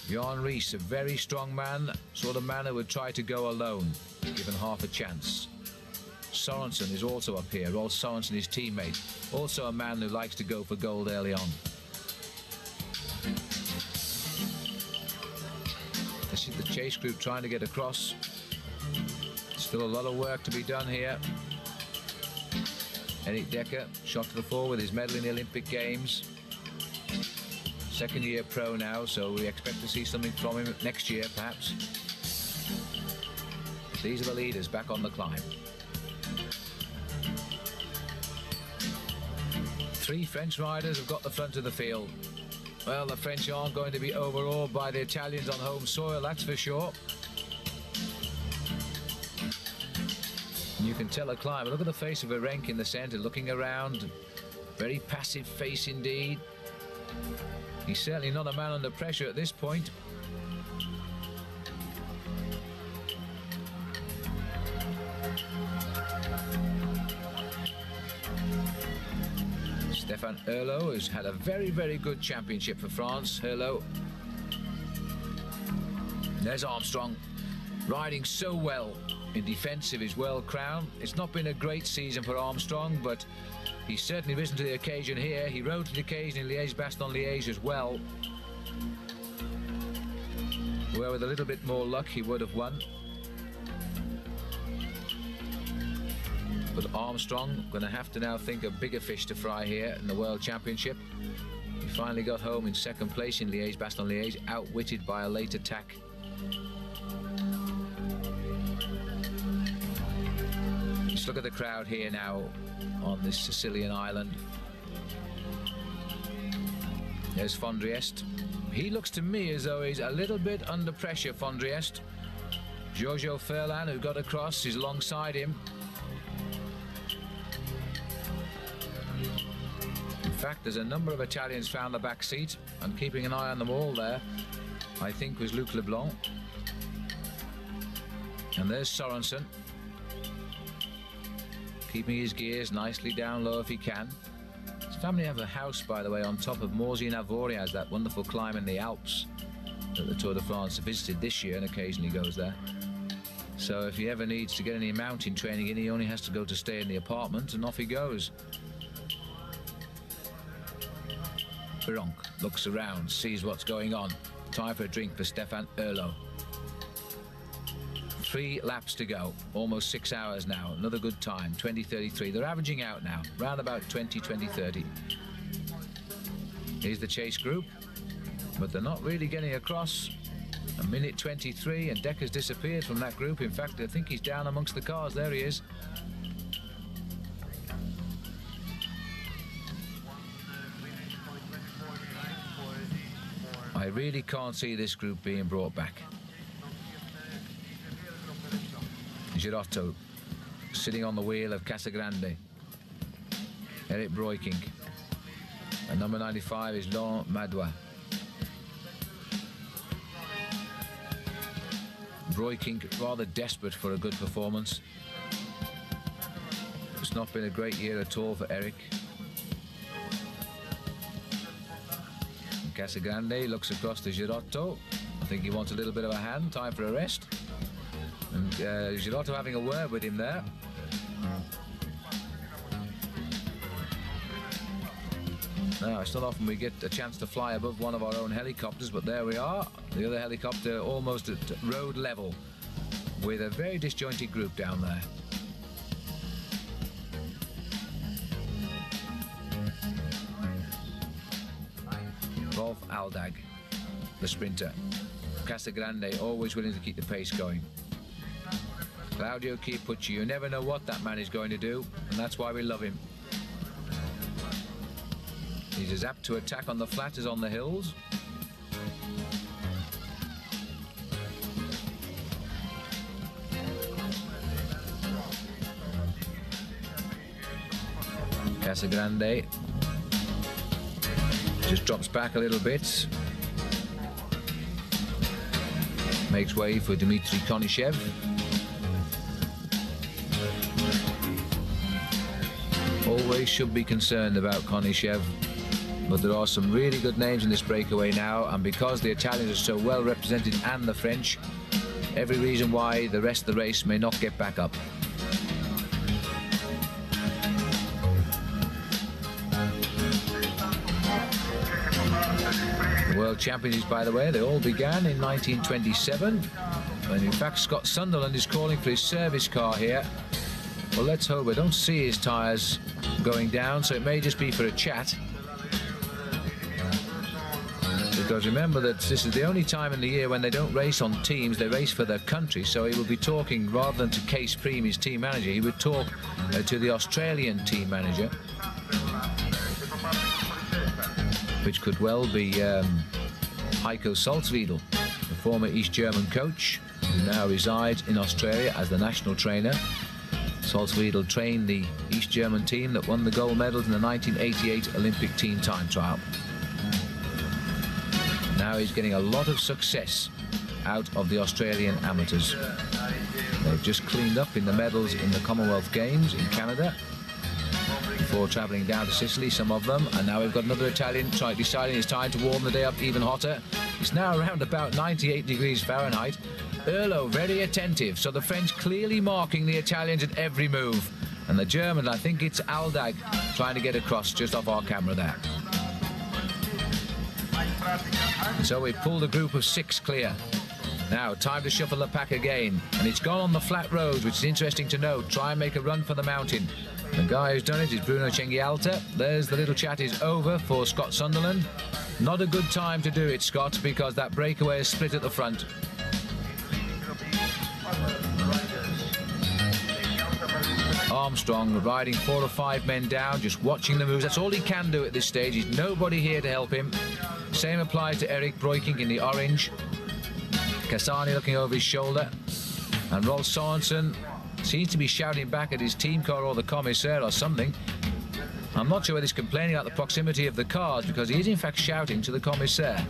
Jan Ries, a very strong man, sort of man who would try to go alone, given half a chance. Sorensen is also up here. Rolf Sorensen, his teammate, also a man who likes to go for gold early on. This is the chase group trying to get across. Still a lot of work to be done here. Eric Decker, shot to the fore with his medal in the Olympic Games. Second year pro now, so we expect to see something from him next year, perhaps. These are the leaders back on the climb. 3 French riders have got the front of the field. Well, the French aren't going to be overawed by the Italians on home soil, that's for sure. You can tell a climber. Look at the face of Virenque in the centre, looking around. Very passive face indeed. He's certainly not a man under pressure at this point. Stéphane Hurlot has had a very, very good championship for France. Hurlot. There's Armstrong, riding so well in defence of his world crown. It's not been a great season for Armstrong, but he's certainly risen to the occasion here. He rode to the occasion in Liège-Bastogne-Liège as well, where with a little bit more luck he would have won. But Armstrong going to have to now think of bigger fish to fry here in the World Championship. He finally got home in second place in Liège-Bastogne-Liège, outwitted by a late attack. Just look at the crowd here now on this Sicilian island. There's Fondriest. He looks to me as though he's a little bit under pressure, Fondriest. Giorgio Furlan, who got across, is alongside him. In fact, there's a number of Italians found the back seat, and keeping an eye on them all there, I think, was Luc Leblanc. And there's Sorensen, keeping his gears nicely down low if he can. His family have a house, by the way, on top of Morzine-Avoriaz, that wonderful climb in the Alps that the Tour de France visited this year and occasionally goes there. So if he ever needs to get any mountain training in, he only has to go to stay in the apartment, and off he goes. Bironk looks around, sees what's going on. Time for a drink for Stefan Erlo. 3 laps to go, almost 6 hours now. Another good time, 20:33. They're averaging out now, round about 20:30. Here's the chase group, but they're not really getting across. A minute 23, and Decker's disappeared from that group. In fact, I think he's down amongst the cars. There he is. I really can't see this group being brought back. Girotto sitting on the wheel of Casagrande. Eric Breukink. And number 95 is Laurent Madois. Breukink rather desperate for a good performance. It's not been a great year at all for Eric. Casagrande looks across to Girotto. I think he wants a little bit of a hand. Time for a rest. And Girotto having a word with him there. Now, it's not often we get a chance to fly above one of our own helicopters, but there we are. The other helicopter almost at road level, with a very disjointed group down there. Rolf Aldag, the sprinter. Casagrande always willing to keep the pace going. Claudio Chiappucci, you never know what that man is going to do, and that's why we love him. He's as apt to attack on the flat as on the hills. Casagrande just drops back a little bit. Makes way for Dmitry Konishev. Always should be concerned about Konishev, but there are some really good names in this breakaway now, and because the Italians are so well represented and the French, every reason why the rest of the race may not get back up. The World Championships, by the way, they all began in 1927, and in fact Scott Sunderland is calling for his service car here. Well, let's hope I don't see his tyres going down, so it may just be for a chat. Because remember that this is the only time in the year when they don't race on teams, they race for their country, so he will be talking, rather than to Case Preem, his team manager, he would talk to the Australian team manager, which could well be Heiko Salzwiedel, the former East German coach, who now resides in Australia as the national trainer. Salzwiedel trained the East German team that won the gold medals in the 1988 Olympic team time trial. Now he's getting a lot of success out of the Australian amateurs. They've just cleaned up in the medals in the Commonwealth Games in Canada before travelling down to Sicily, some of them, and now we've got another Italian deciding it's time to warm the day up even hotter. It's now around about 98 degrees Fahrenheit. Erlo very attentive, so the French clearly marking the Italians at every move, and the German, I think it's Aldag, trying to get across just off our camera there. So we've pulled a group of 6 clear. Now, time to shuffle the pack again. And it's gone on the flat roads, which is interesting to note. Try and make a run for the mountain. The guy who's done it is Bruno Cenghialta. There's the little chat is over for Scott Sunderland. Not a good time to do it, Scott, because that breakaway is split at the front. Armstrong riding 4 or 5 men down, just watching the moves. That's all he can do at this stage. He's nobody here to help him. Same applies to Eric Breukink in the orange. Cassani looking over his shoulder. And Rolf Sorensen seems to be shouting back at his team car or the commissaire or something. I'm not sure whether he's complaining about the proximity of the cars, because he is in fact shouting to the commissaire.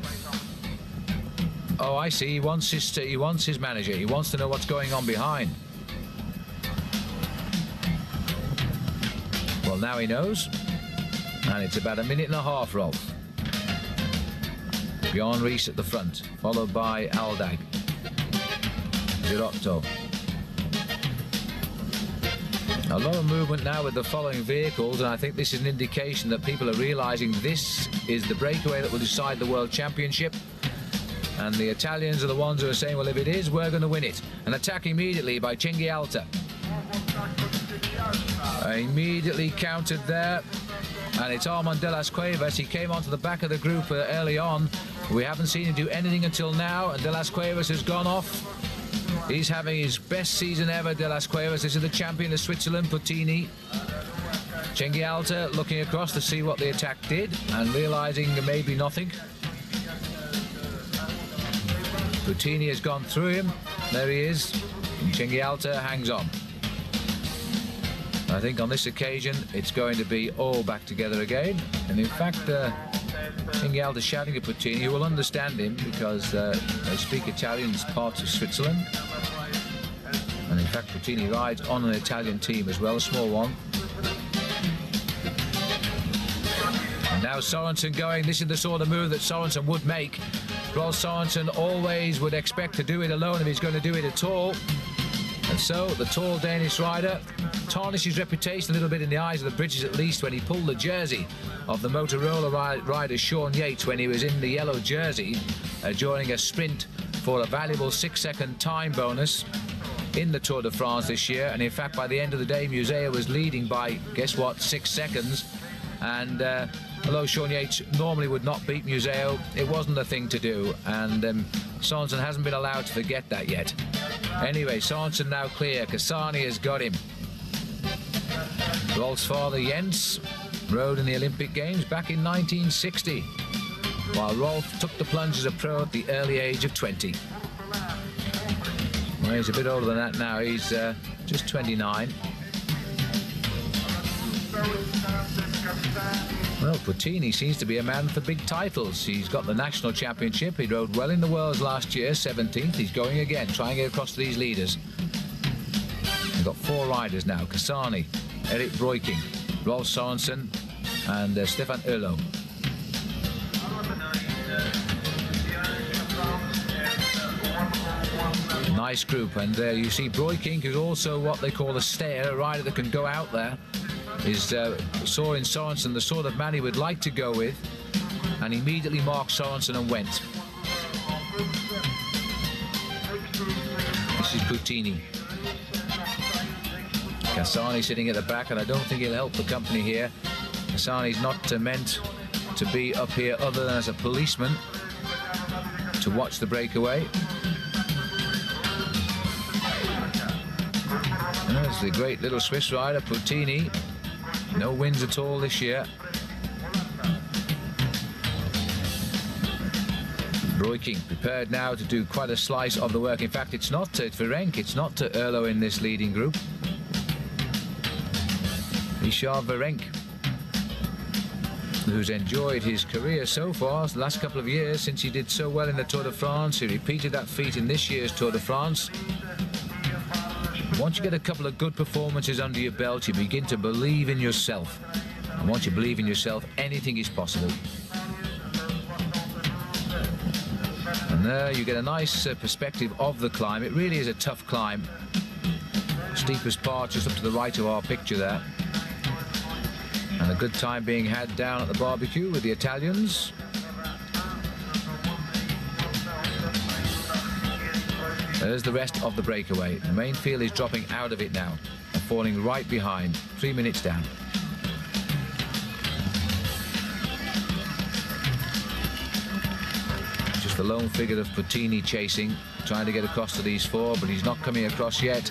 Oh, I see. He wants his manager. He wants to know what's going on behind. Well, now he knows. And it's about a minute and a half, Rolf. Bjorn Ries at the front, followed by Aldag. Girotto. A lot of movement now with the following vehicles, and I think this is an indication that people are realizing this is the breakaway that will decide the World Championship. And the Italians are the ones who are saying, well, if it is, we're going to win it. An attack immediately by Cenghialta. Immediately countered there. And it's Armand de las Cuevas. He came onto the back of the group early on. We haven't seen him do anything until now, and de las Cuevas has gone off. He's having his best season ever, de las Cuevas. This is the champion of Switzerland, Puttini. Cenghialta looking across to see what the attack did and realizing maybe nothing. Puttini has gone through him. There he is. And Cenghialta hangs on. I think on this occasion it's going to be all back together again. And in fact, Cenghialta shouting at Puttini, who will understand him because they speak Italian as parts of Switzerland. And in fact, Puttini rides on an Italian team as well, a small one. And now Sorensen going. This is the sort of move that Sorensen would make. Rolf Sorensen always would expect to do it alone if he's going to do it at all. And so the tall Danish rider tarnished his reputation a little bit in the eyes of the British, at least, when he pulled the jersey of the Motorola rider Sean Yates when he was in the yellow jersey during a sprint for a valuable 6-second time bonus in the Tour de France this year. And in fact, by the end of the day, Museo was leading by, guess what, 6 seconds. And although Sean Yates normally would not beat Museo, it wasn't the thing to do. And Sorensen hasn't been allowed to forget that yet. Anyway, Sorensen now clear. Cassani has got him. Rolf's father, Jens, rode in the Olympic Games back in 1960, while Rolf took the plunge as a pro at the early age of 20. Well, he's a bit older than that now. He's just 29. Well, Puttini seems to be a man for big titles. He's got the national championship. He rode well in the Worlds last year, 17th. He's going again, trying to get across to these leaders. We've got 4 riders now. Cassani, Eric Breukink, Rolf Sorensen and Stefan Oehlo. Nice group, and you see Breukink is also what they call a stayer, a rider that can go out there. Is saw in Sorensen the sort of man he would like to go with, and immediately marked Sorensen and went. This is Puttini. Cassani sitting at the back, and I don't think he'll help the company here. Cassani's not meant to be up here other than as a policeman to watch the breakaway. And there's the great little Swiss rider, Puttini. No wins at all this year. Breukink prepared now to do quite a slice of the work. In fact, it's not Virenque, it's not Oehlo in this leading group. Richard Virenque, who's enjoyed his career so far the last couple of years since he did so well in the Tour de France. He repeated that feat in this year's Tour de France. Once you get a couple of good performances under your belt, you begin to believe in yourself. And once you believe in yourself, anything is possible. And there you get a nice perspective of the climb. It really is a tough climb. Steepest part just up to the right of our picture there. And a good time being had down at the barbecue with the Italians. There's the rest of the breakaway. The main field is dropping out of it now and falling right behind, 3 minutes down. Just the lone figure of Puttini chasing, trying to get across to these four, but he's not coming across yet.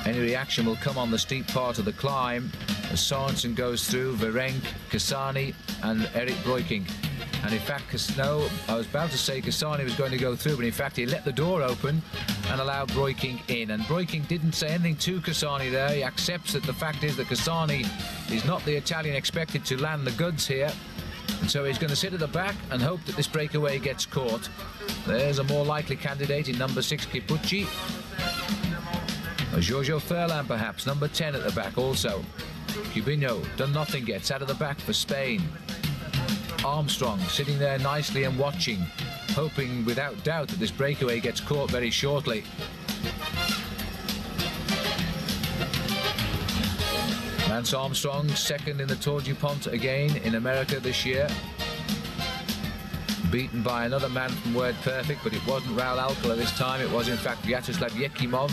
Any reaction will come on the steep part of the climb as Sorensen goes through, Virenque, Cassani and Eric Breukink. And in fact, no, I was about to say Cassani was going to go through, but in fact he let the door open and allowed Breukink in. And Breukink didn't say anything to Cassani there. He accepts that the fact is that Cassani is not the Italian expected to land the goods here. And so he's going to sit at the back and hope that this breakaway gets caught. There's a more likely candidate in number 6, Kipucci. Giorgio Furlan perhaps, number 10 at the back also. Cubino done nothing yet, sat at the back for Spain. Armstrong sitting there nicely and watching, hoping without doubt that this breakaway gets caught very shortly. Lance Armstrong, second in the Tour du Pont again in America this year. Beaten by another man from Word Perfect, but it wasn't Raul Alcala this time, it was in fact Vyacheslav Yekimov.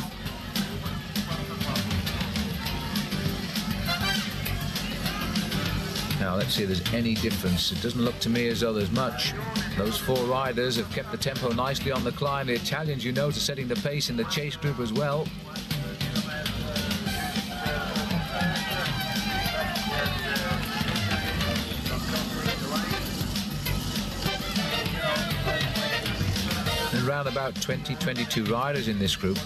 Now let's see if there's any difference. It doesn't look to me as though there's much. Those four riders have kept the tempo nicely on the climb. The Italians, you know, are setting the pace in the chase group as well. And around about 20-22 riders in this group.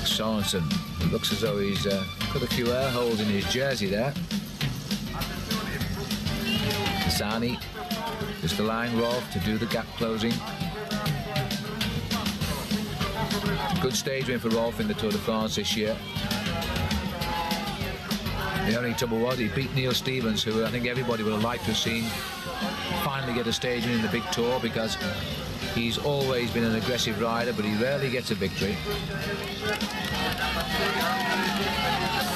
Sorensen, it looks as though he's got a few air holes in his jersey there. Cassani just allowing Rolf to do the gap closing. Good stage win for Rolf in the Tour de France this year. The only trouble was he beat Neil Stevens, who I think everybody would have liked to have seen finally get a stage win in the big Tour, because he's always been an aggressive rider, but he rarely gets a victory.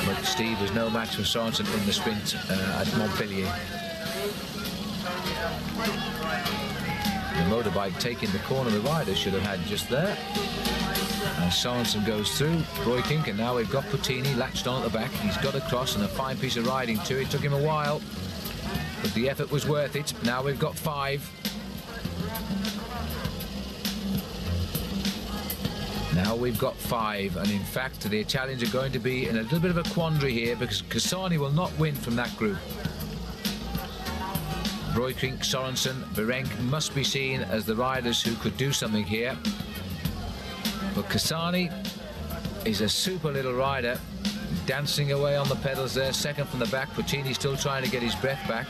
But Steve was no match for Sorensen in the sprint at Montpellier. The motorbike taking the corner the riders should have had just there. And Sorensen goes through, Breukink, and now we've got Puttini latched on at the back. He's got across, and a fine piece of riding too. It took him a while, but the effort was worth it. Now we've got 5. Now we've got 5, and in fact the Italians are going to be in a little bit of a quandary here, because Cassani will not win from that group. Breukink, Sorensen, Virenque must be seen as the riders who could do something here. But Cassani is a super little rider, dancing away on the pedals there, second from the back. Puccini still trying to get his breath back.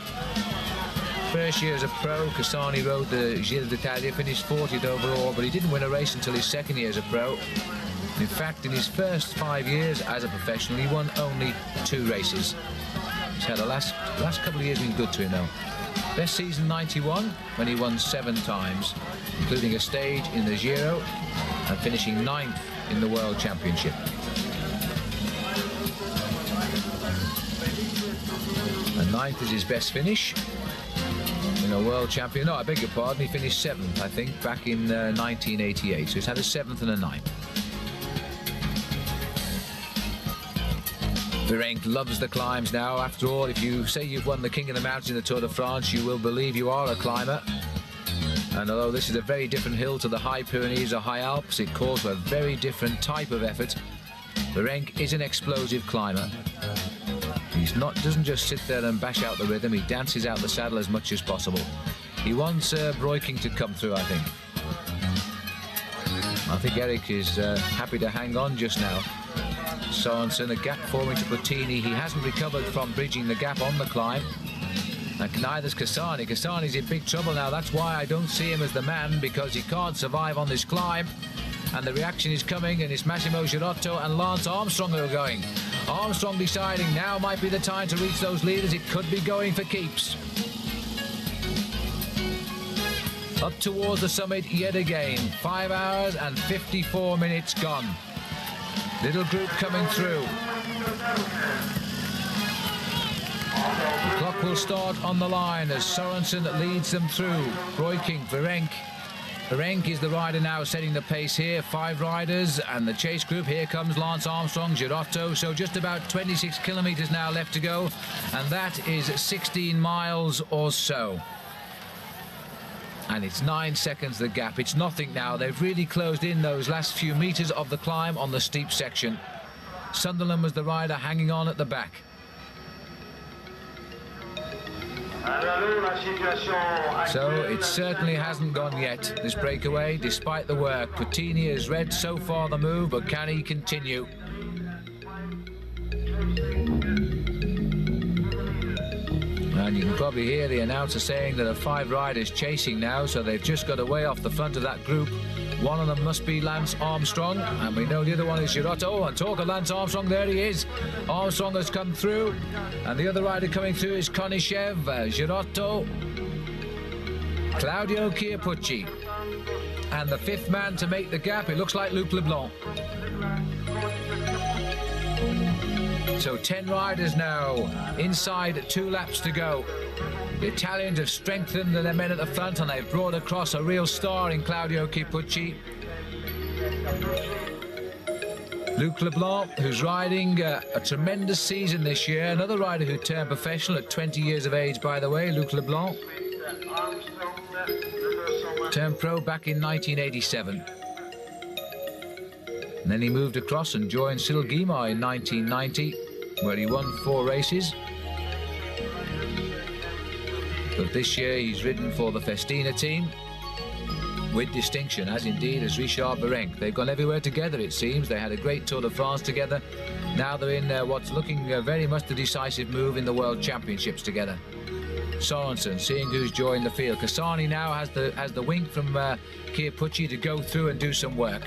First year as a pro, Cassani rode the Giro d'Italia, finished 40th overall, but he didn't win a race until his second year as a pro. In fact, in his first 5 years as a professional, he won only 2 races. He's had the last couple of years been good to him though. Best season 91, when he won 7 times, including a stage in the Giro and finishing 9th in the World Championship. And 9th is his best finish in a World Champion. No, I beg your pardon, he finished 7th, I think, back in 1988. So he's had a 7th and a 9th. Virenque loves the climbs now. After all, if you say you've won the King of the Mountains in the Tour de France, you will believe you are a climber. And although this is a very different hill to the High Pyrenees or High Alps, it calls for a very different type of effort. Virenque is an explosive climber. Doesn't just sit there and bash out the rhythm, he dances out the saddle as much as possible. He wants Breukink to come through, I think. I think Eric is happy to hang on just now. Sorensen, a gap forming to Puttini. He hasn't recovered from bridging the gap on the climb. And neither's Cassani. Cassani's in big trouble now. That's why I don't see him as the man, because he can't survive on this climb. And the reaction is coming, and it's Massimo Girotto and Lance Armstrong who are going. Armstrong deciding now might be the time to reach those leaders. It could be going for keeps. Up towards the summit yet again. 5 hours and 54 minutes gone. Little group coming through. The clock will start on the line as Sorensen leads them through. Breukink, Virenk. Virenk is the rider now setting the pace here. 5 riders and the chase group. Here comes Lance Armstrong, Girotto. So just about 26 kilometres now left to go. And that is 16 miles or so. And it's 9 seconds the gap. It's nothing now. They've really closed in those last few metres of the climb on the steep section. Sunderland was the rider hanging on at the back. So it certainly hasn't gone yet, this breakaway, despite the work. Platini has read so far the move, but can he continue? And you can probably hear the announcer saying there are 5 riders chasing now, so they've just got away off the front of that group. One of them must be Lance Armstrong, and we know the other one is Girotto. And talk of Lance Armstrong, there he is. Armstrong has come through, and the other rider coming through is Konishev, Girotto, Claudio Chiappucci. And the 5th man to make the gap, it looks like Luc Leblanc. So 10 riders now, inside 2 laps to go. The Italians have strengthened their men at the front, and they've brought across a real star in Claudio Chiappucci. Luc Leblanc, who's riding a tremendous season this year. Another rider who turned professional at 20 years of age, by the way, Luc Leblanc. Turned pro back in 1987. And then he moved across and joined Cyril Guimard in 1990, where he won 4 races. But this year he's ridden for the Festina team with distinction, as indeed as Richard Virenk. They've gone everywhere together, it seems. They had a great Tour de France together. Now they're in what's looking very much the decisive move in the World Championships together. Sorensen, seeing who's joined the field. Cassani now has the wink from Chiappucci to go through and do some work.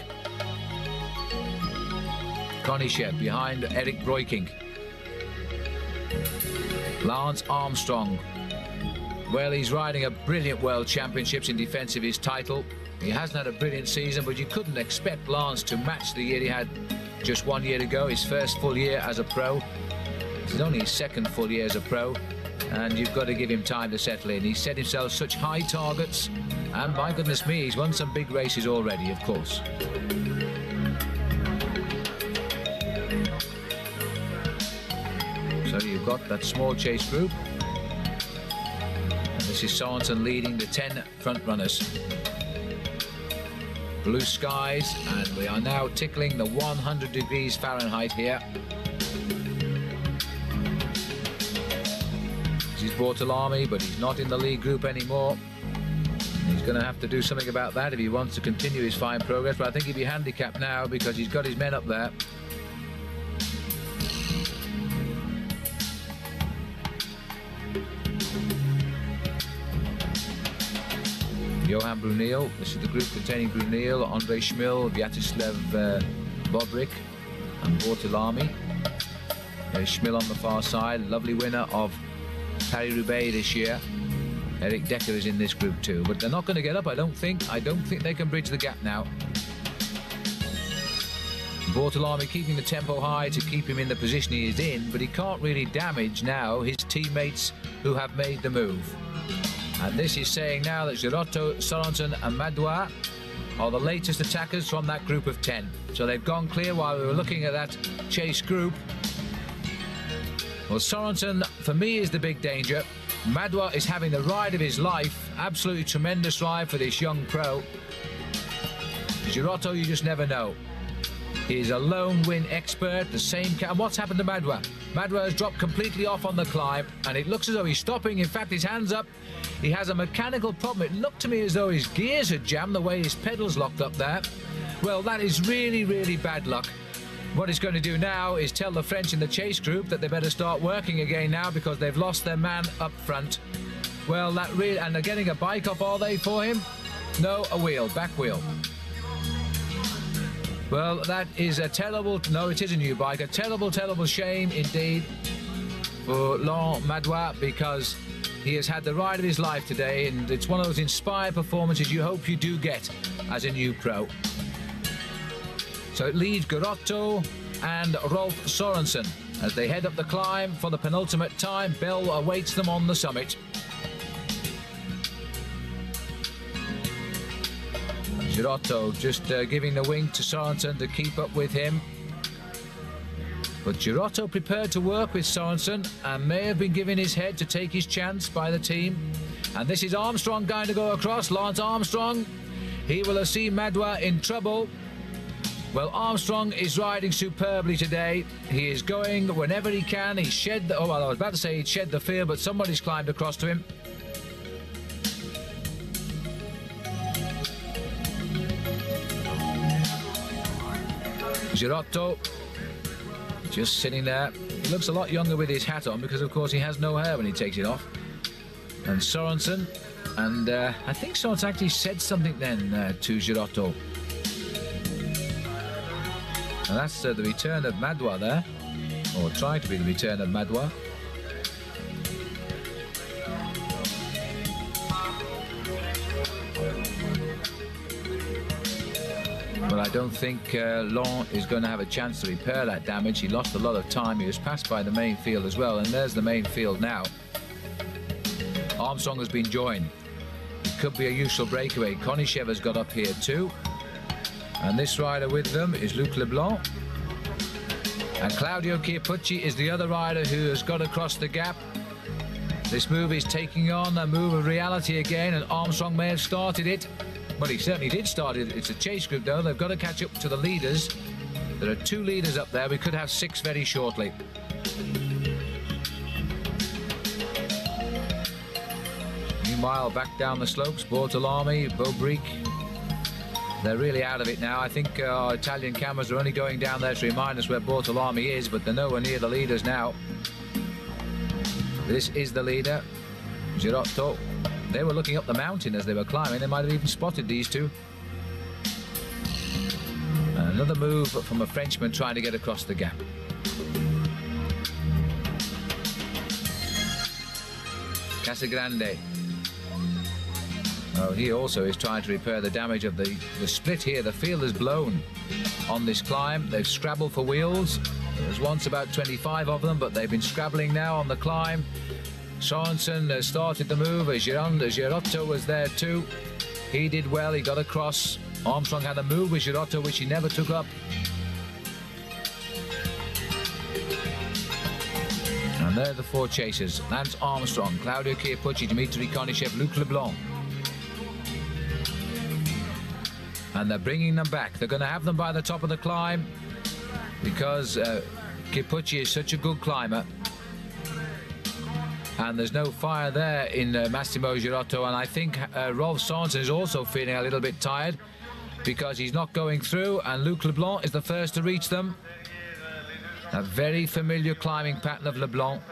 Konishev behind Eric Breukink. Lance Armstrong. Well, he's riding a brilliant World Championships in defence of his title. He hasn't had a brilliant season, but you couldn't expect Lance to match the year he had just 1 year ago, his first full year as a pro. This is only his 2nd full year as a pro, and you've got to give him time to settle in. He's set himself such high targets, and my goodness me, he's won some big races already, of course. So you've got that small chase group. This is Sorensen leading the 10 front runners. Blue skies, and we are now tickling the 100 degrees Fahrenheit here. This is Bortolami, but he's not in the lead group anymore. He's going to have to do something about that if he wants to continue his fine progress, but I think he'll be handicapped now because he's got his men up there. Johan Brunel, this is the group containing Brunel, Andre Schmil, Vyacheslav Bobrik and Bortolami. There's Schmil on the far side, lovely winner of Paris-Roubaix this year. Eric Decker is in this group too, but they're not going to get up, I don't think. I don't think they can bridge the gap now. Bortolami keeping the tempo high to keep him in the position he is in, but he can't really damage now his teammates who have made the move. And this is saying now that Girotto, Sorensen and Madouas are the latest attackers from that group of 10. So they've gone clear while we were looking at that chase group. Well, Sorensen, for me, is the big danger. Madouas is having the ride of his life. Absolutely tremendous ride for this young pro. Girotto, you just never know. He's a lone win expert, the same... And what's happened to Madouas? Madouas has dropped completely off on the climb, and it looks as though he's stopping. In fact, his hand's up. He has a mechanical problem. It looked to me as though his gears had jammed the way his pedals locked up there. Well, that is really, really bad luck. What he's going to do now is tell the French in the chase group that they better start working again now because they've lost their man up front. Well, that really... And they're getting a bike off, are they, for him? No, a wheel, back wheel. Well, that is a terrible... No, it is a new bike. A terrible, terrible shame indeed for Laurent Madouas because he has had the ride of his life today, and it's one of those inspired performances you hope you do get as a new pro. So it leaves Girotto and Rolf Sorensen As they head up the climb for the penultimate time, Bell awaits them on the summit. Girotto just giving the wink to Sorensen to keep up with him. But Girotto prepared to work with Sorensen and may have been given his head to take his chance by the team. And this is Armstrong going to go across. Lance Armstrong. He will have seen Madouas in trouble. Well, Armstrong is riding superbly today. He is going whenever he can. He shed the... Oh, well, I was about to say he'd shed the fear, but somebody's climbed across to him. Girotto just sitting there. He looks a lot younger with his hat on because, of course, he has no hair when he takes it off. And Sorensen. And I think Sorensen actually said something then to Girotto. And that's the return of Madouas there, or trying to be the return of Madouas. But I don't think Long is going to have a chance to repair that damage. He lost a lot of time. He was passed by the main field as well, and there's the main field now. Armstrong has been joined. It could be a useful breakaway. Konishev has got up here too. And this rider with them is Luc Leblanc. And Claudio Chiappucci is the other rider who has got across the gap. This move is taking on a move of reality again, and Armstrong may have started it. Well, he certainly did start it. It's a chase group, though. They've got to catch up to the leaders. There are 2 leaders up there. We could have 6 very shortly. Meanwhile, back down the slopes, Bortolami, Bobrick. They're really out of it now. I think our Italian cameras are only going down there to remind us where Bortolami is, but they're nowhere near the leaders now. This is the leader, Girotto. They were looking up the mountain as they were climbing. They might have even spotted these two. And another move from a Frenchman trying to get across the gap. Casagrande. Oh, he also is trying to repair the damage of the split here. The field is blown on this climb. They've scrabbled for wheels. There was once about 25 of them, but they've been scrabbling now on the climb. Sorensen has started the move. Girotto was there too. He did well. He got across. Armstrong had a move with Girotto, which he never took up. And there are the 4 chasers. Lance Armstrong, Claudio Chiappucci, Dmitry Konishev, Luc Leblanc. And they're bringing them back. They're going to have them by the top of the climb because Chiappucci is such a good climber. And there's no fire there in Massimo Girotto. And I think Rolf Sorensen is also feeling a little bit tired because he's not going through. And Luc Leblanc is the first to reach them. A very familiar climbing pattern of Leblanc.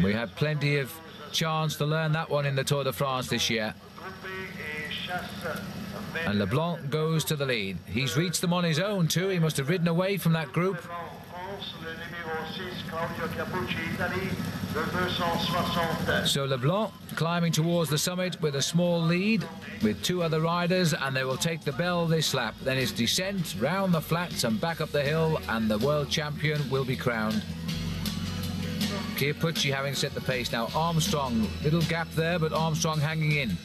We had plenty of chance to learn that one in the Tour de France this year. And Leblanc goes to the lead. He's reached them on his own too. He must have ridden away from that group. So Leblanc climbing towards the summit with a small lead with 2 other riders, and they will take the bell this lap. Then it's descent round the flats and back up the hill, and the world champion will be crowned. Chiappucci having set the pace now. Armstrong, little gap there, but Armstrong hanging in.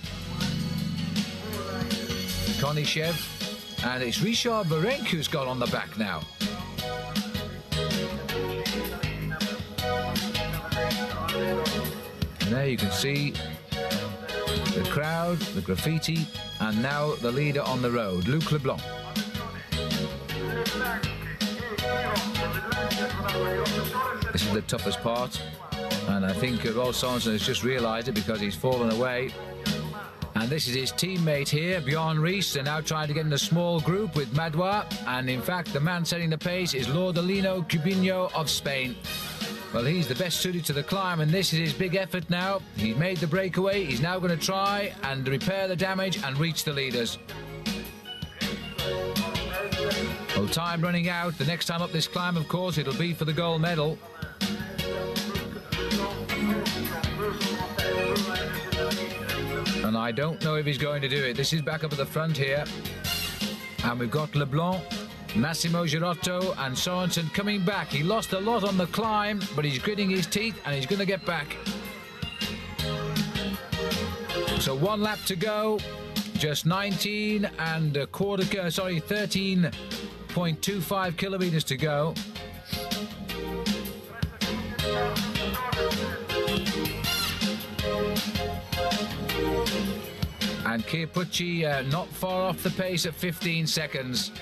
Konishev, and it's Richard Virenque who's got on the back now. And there you can see the crowd, the graffiti, and now the leader on the road, Luc Leblanc. This is the toughest part, and I think Rolf Sorensen has just realised it because he's fallen away. And this is his teammate here, Bjorn Ries. They're now trying to get in a small group with Madouas. And in fact, the man setting the pace is Lordolino Cubino of Spain. Well, he's the best suited to the climb, and this is his big effort now. He's made the breakaway. He's now going to try and repair the damage and reach the leaders. Well, time running out. The next time up this climb, of course, it'll be for the gold medal. And I don't know if he's going to do it. This is back up at the front here. And we've got Leblanc Massimo Girotto and Sorensen coming back. He lost a lot on the climb, but he's gritting his teeth and he's going to get back. So 1 lap to go, just 13.25 kilometers to go. And Chiappucci not far off the pace at 15 seconds.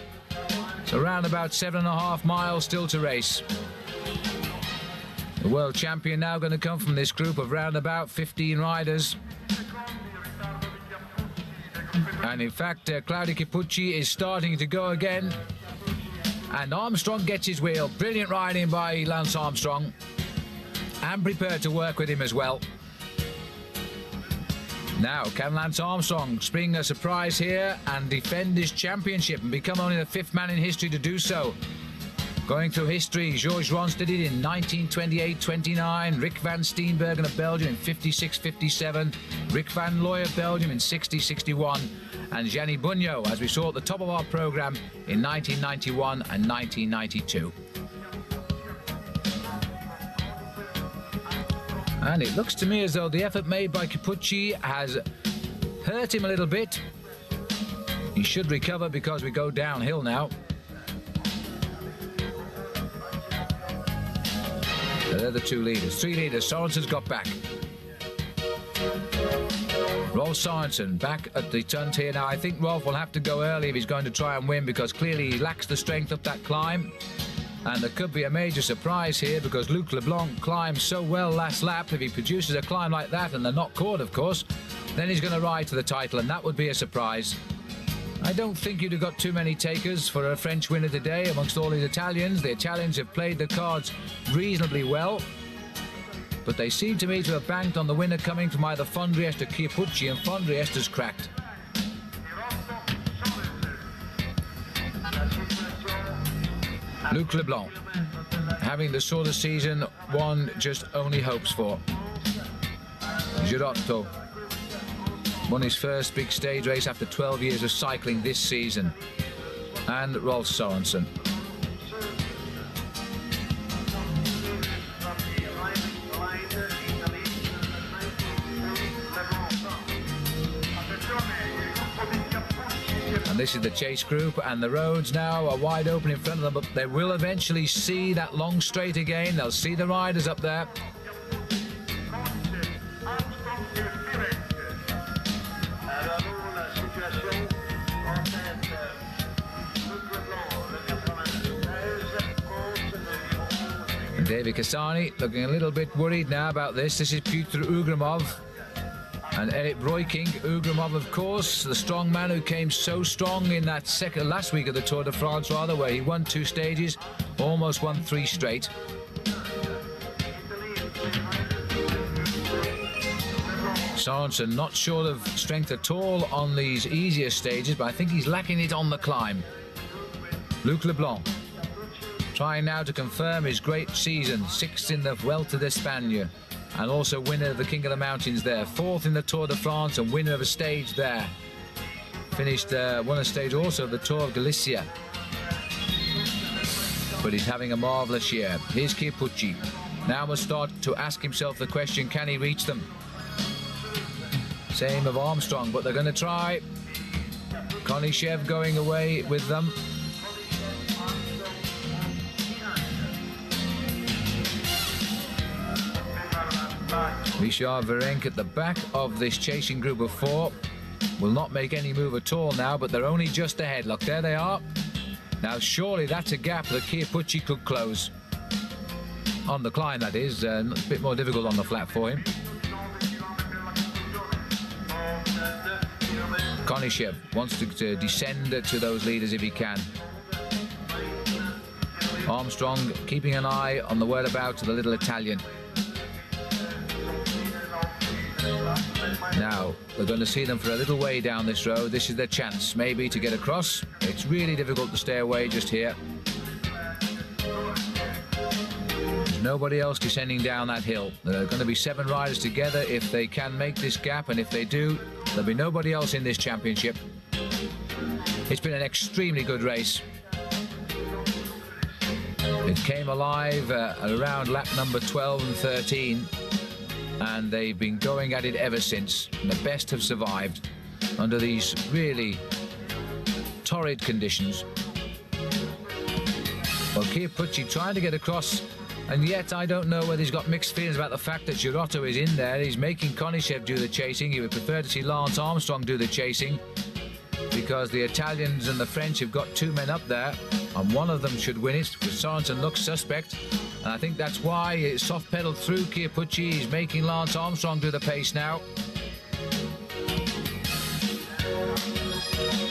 So around about 7.5 miles still to race. The world champion now going to come from this group of round about 15 riders. And in fact, Claudio Chiappucci is starting to go again. And Armstrong gets his wheel. Brilliant riding by Lance Armstrong. And prepared to work with him as well. Now, can Lance Armstrong spring a surprise here and defend his championship and become only the 5th man in history to do so? Going through history, Georges Rons did it in 1928-29, Rick van Steenbergen of Belgium in 56-57, Rick van Looy of Belgium in 60-61, and Gianni Bugno, as we saw at the top of our programme, in 1991 and 1992. And it looks to me as though the effort made by Chiappucci has hurt him a little bit. He should recover because we go downhill now. They're the 2 leaders. 3 leaders. Sorensen's got back. Rolf Sorensen back at the front here now. I think Rolf will have to go early if he's going to try and win, because clearly he lacks the strength up that climb. And there could be a major surprise here, because Luc Leblanc climbed so well last lap. If he produces a climb like that, and they're not caught, of course, then he's going to ride to the title, and that would be a surprise. I don't think you'd have got too many takers for a French winner today amongst all these Italians. The Italians have played the cards reasonably well, but they seem to me to have banked on the winner coming from either Fondriest or Chiappucci, and Fondriest has cracked. Luc Leblanc, having the sort of season one just only hopes for. Girotto won his first big stage race after 12 years of cycling this season. And Rolf Sorensen. And this is the chase group, and the roads now are wide open in front of them, but they will eventually see that long straight again. They'll see the riders up there. And David Cassani looking a little bit worried now about this. This is Piotr Ugrimov and Eric Breukink. Ugrimov, of course, the strong man who came so strong in that last week of the Tour de France, rather, where he won 2 stages, almost won 3 straight. Sorensen not short of strength at all on these easier stages, but I think he's lacking it on the climb. Luc Leblanc trying now to confirm his great season, 6th in the Vuelta de España, and also winner of the King of the Mountains there, 4th in the Tour de France and winner of a stage there. Finished, won a stage also of the Tour of Galicia. But he's having a marvellous year. Here's Chiappucci. Now must start to ask himself the question, can he reach them? Same of Armstrong, but they're going to try. Konishev going away with them. Richard Virenque at the back of this chasing group of 4 will not make any move at all now, but they're only just ahead. Look, there they are. Now surely that's a gap that Chiappucci could close. On the climb, that is. A bit more difficult on the flat for him. Konishev wants to descend to those leaders if he can. Armstrong keeping an eye on the whereabouts of the little Italian. Now, we're going to see them for a little way down this road. This is their chance, maybe, to get across. It's really difficult to stay away just here. There's nobody else descending down that hill. There are going to be 7 riders together if they can make this gap, and if they do, there'll be nobody else in this championship. It's been an extremely good race. It came alive around lap number 12 and 13, and they've been going at it ever since. And the best have survived under these really torrid conditions. Well, Chiappucci trying to get across, and yet I don't know whether he's got mixed feelings about the fact that Girotto is in there. He's making Konishev do the chasing. He would prefer to see Lance Armstrong do the chasing, because the Italians and the French have got two men up there, and one of them should win it, because Sorensen looks suspect. And I think that's why it's soft-pedaled through Chiappucci. He's making Lance Armstrong do the pace now.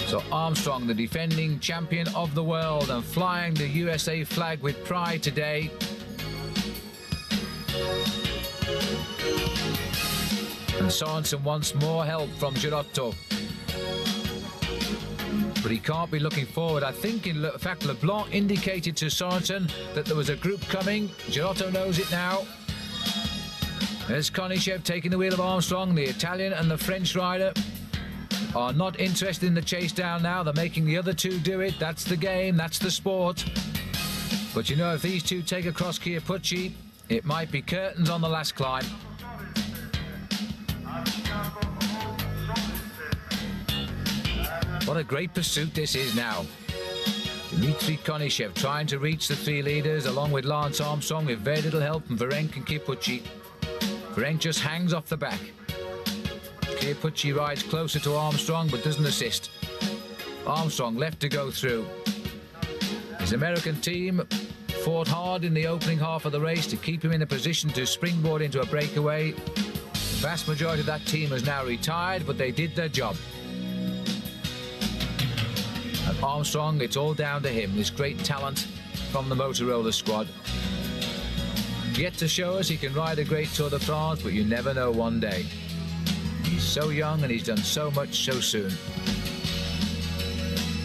So Armstrong, the defending champion of the world, and flying the USA flag with pride today. And Sorensen wants more help from Girotto. But he can't be looking forward. I think, in fact, Leblanc indicated to Sorensen that there was a group coming. Girotto knows it now. There's Konishev taking the wheel of Armstrong. The Italian and the French rider are not interested in the chase down now. They're making the other two do it. That's the game. That's the sport. But you know, if these two take across Chiappucci, it might be curtains on the last climb. What a great pursuit this is now. Dmitry Konishev trying to reach the three leaders along with Lance Armstrong, with very little help from Virenque and Chiappucci. Virenque just hangs off the back. Chiappucci rides closer to Armstrong but doesn't assist. Armstrong left to go through. His American team fought hard in the opening half of the race to keep him in a position to springboard into a breakaway. The vast majority of that team has now retired, but they did their job. And Armstrong, it's all down to him, this great talent from the Motorola squad. Yet to show us he can ride a great Tour de France, but you never know one day. He's so young and he's done so much so soon.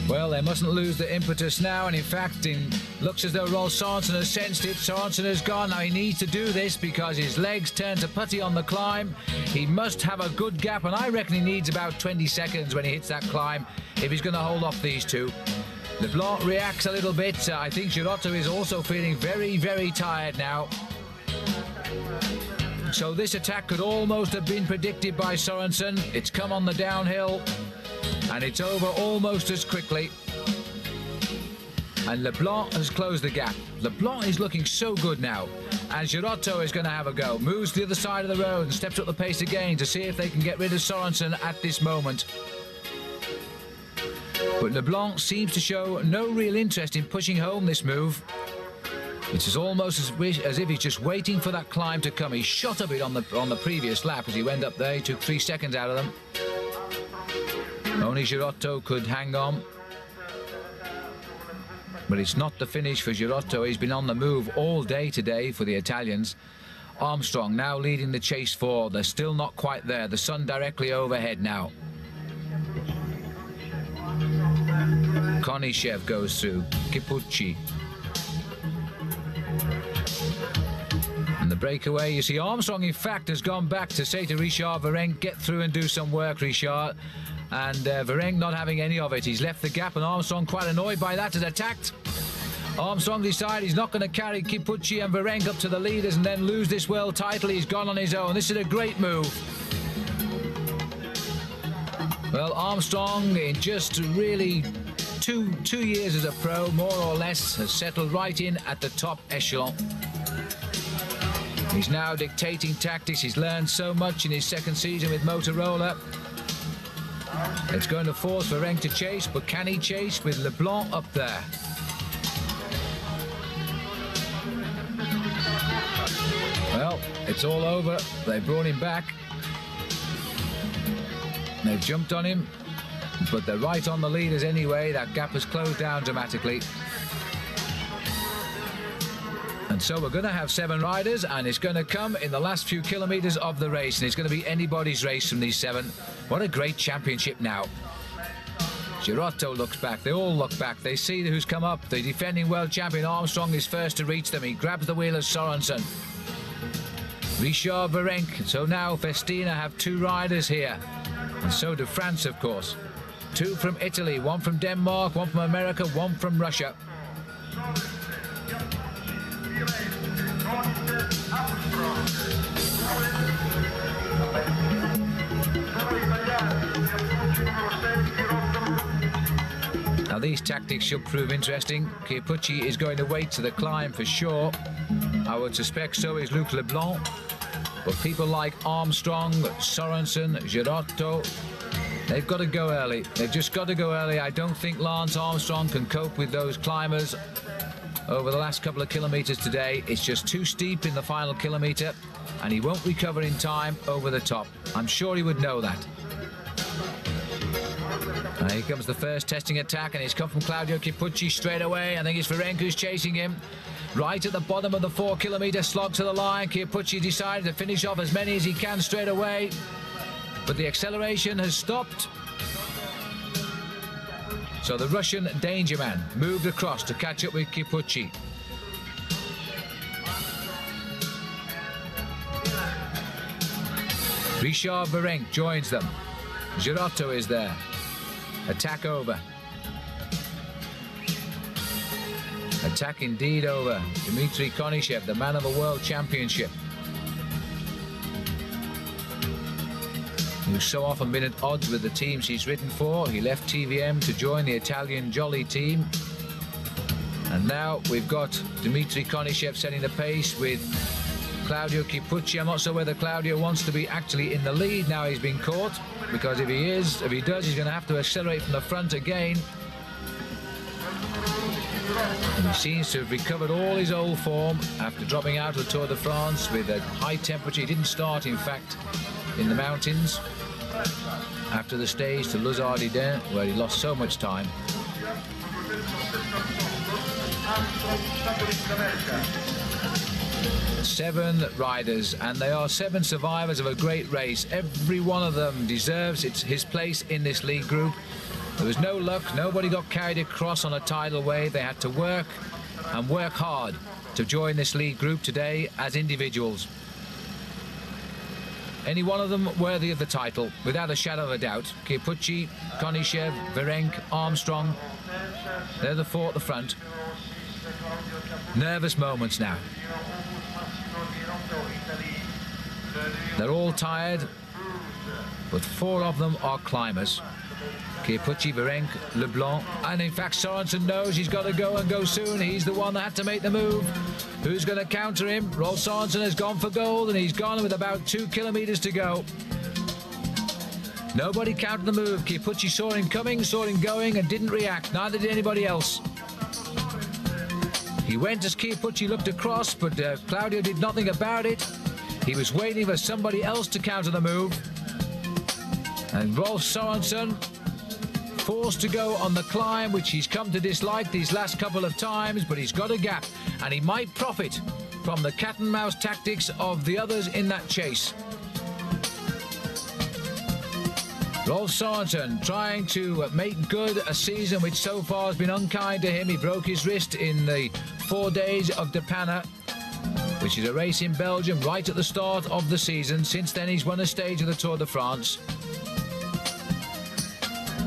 Well, they mustn't lose the impetus now, and in fact, it looks as though Rolf Sorensen has sensed it. Sorensen has gone. Now he needs to do this because his legs turn to putty on the climb. He must have a good gap, and I reckon he needs about 20 seconds when he hits that climb if he's going to hold off these two. Leblanc reacts a little bit. I think Girotto is also feeling very, very tired now. So this attack could almost have been predicted by Sorensen. It's come on the downhill, and it's over almost as quickly. And Leblanc has closed the gap. Leblanc is looking so good now. And Girotto is going to have a go. Moves to the other side of the road and steps up the pace again to see if they can get rid of Sorensen at this moment. But Leblanc seems to show no real interest in pushing home this move. It's almost as if he's just waiting for that climb to come. He shot a bit on the previous lap as he went up there. He took 3 seconds out of them. Only Girotto could hang on. But it's not the finish for Girotto. He's been on the move all day today for the Italians. Armstrong now leading the chase forward. They're still not quite there. The sun directly overhead now. Konishev goes through. Chiappucci. And the breakaway, you see Armstrong in fact has gone back to say to Richard Virenque, get through and do some work, Richard. And Virenque not having any of it. He's left the gap, and Armstrong quite annoyed by that, has attacked. Armstrong decided he's not going to carry Chiappucci and Virenque up to the leaders and then lose this world title. He's gone on his own. This is a great move. Well, Armstrong, in just really two years as a pro, more or less, has settled right in at the top echelon. He's now dictating tactics. He's learned so much in his second season with Motorola. It's going to force Virenque to chase, but can he chase with Leblanc up there? Well, it's all over. They've brought him back. They've jumped on him, but they're right on the leaders anyway. That gap has closed down dramatically. And so we're going to have 7 riders, and it's going to come in the last few kilometres of the race, and it's going to be anybody's race from these 7. What a great championship now. Girotto looks back. They all look back. They see who's come up. The defending world champion Armstrong is first to reach them. He grabs the wheel of Sorensen. Richard Virenque. So now Festina have 2 riders here. And so do France, of course. 2 from Italy, 1 from Denmark, 1 from America, 1 from Russia. Now these tactics should prove interesting. Chiappucci is going to wait to the climb for sure. I would suspect so is Luc Leblanc. But people like Armstrong, Sorensen, Girotto, they've got to go early. They've just got to go early. I don't think Lance Armstrong can cope with those climbers over the last couple of kilometres today. It's just too steep in the final kilometre, and he won't recover in time over the top. I'm sure he would know that. Here comes the first testing attack, and it's come from Claudio Chiappucci straight away. I think it's Ferenc who's chasing him. Right at the bottom of the 4 kilometre slog to the line, Chiappucci decided to finish off as many as he can straight away. But the acceleration has stopped. So the Russian danger man moved across to catch up with Chiappucci. Richard Ferenc joins them. Girotto is there. Attack over. Attack indeed over. Dmitry Konishev, the man of the World Championship, who's so often been at odds with the teams he's ridden for. He left TVM to join the Italian Jolly team. And now we've got Dmitry Konishev setting the pace with Claudio Chiappucci. I'm not sure whether Claudio wants to be actually in the lead now he's been caught, because if he does, he's going to have to accelerate from the front again. And he seems to have recovered all his old form after dropping out of the Tour de France with a high temperature. He didn't start, in fact, in the mountains after the stage to Les Ardidens, where he lost so much time. Seven riders, and they are 7 survivors of a great race. Every one of them deserves his place in this lead group. There was no luck. Nobody got carried across on a tidal wave. They had to work and work hard to join this lead group today as individuals. Any one of them worthy of the title, without a shadow of a doubt. Chiappucci, Konishev, Ferenc, Armstrong. They're the 4 at the front. Nervous moments now. They're all tired, but 4 of them are climbers. Chiappucci, Ferenc, Leblanc, and in fact Sorensen knows he's got to go and go soon. He's the one that had to make the move. Who's going to counter him? Rolf Sorensen has gone for gold, and he's gone with about 2 kilometres to go. Nobody countered the move. Chiappucci saw him coming, saw him going, and didn't react. Neither did anybody else. He went as Chiappucci looked across, but Claudio did nothing about it. He was waiting for somebody else to counter the move. And Rolf Sorensen, forced to go on the climb, which he's come to dislike these last couple of times, but he's got a gap, and he might profit from the cat and mouse tactics of the others in that chase. Rolf Sorensen trying to make good a season which so far has been unkind to him. He broke his wrist in the 4 days of De Panne, which is a race in Belgium right at the start of the season. Since then he's won a stage of the Tour de France,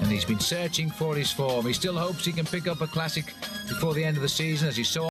and he's been searching for his form. He still hopes he can pick up a classic before the end of the season, as he's so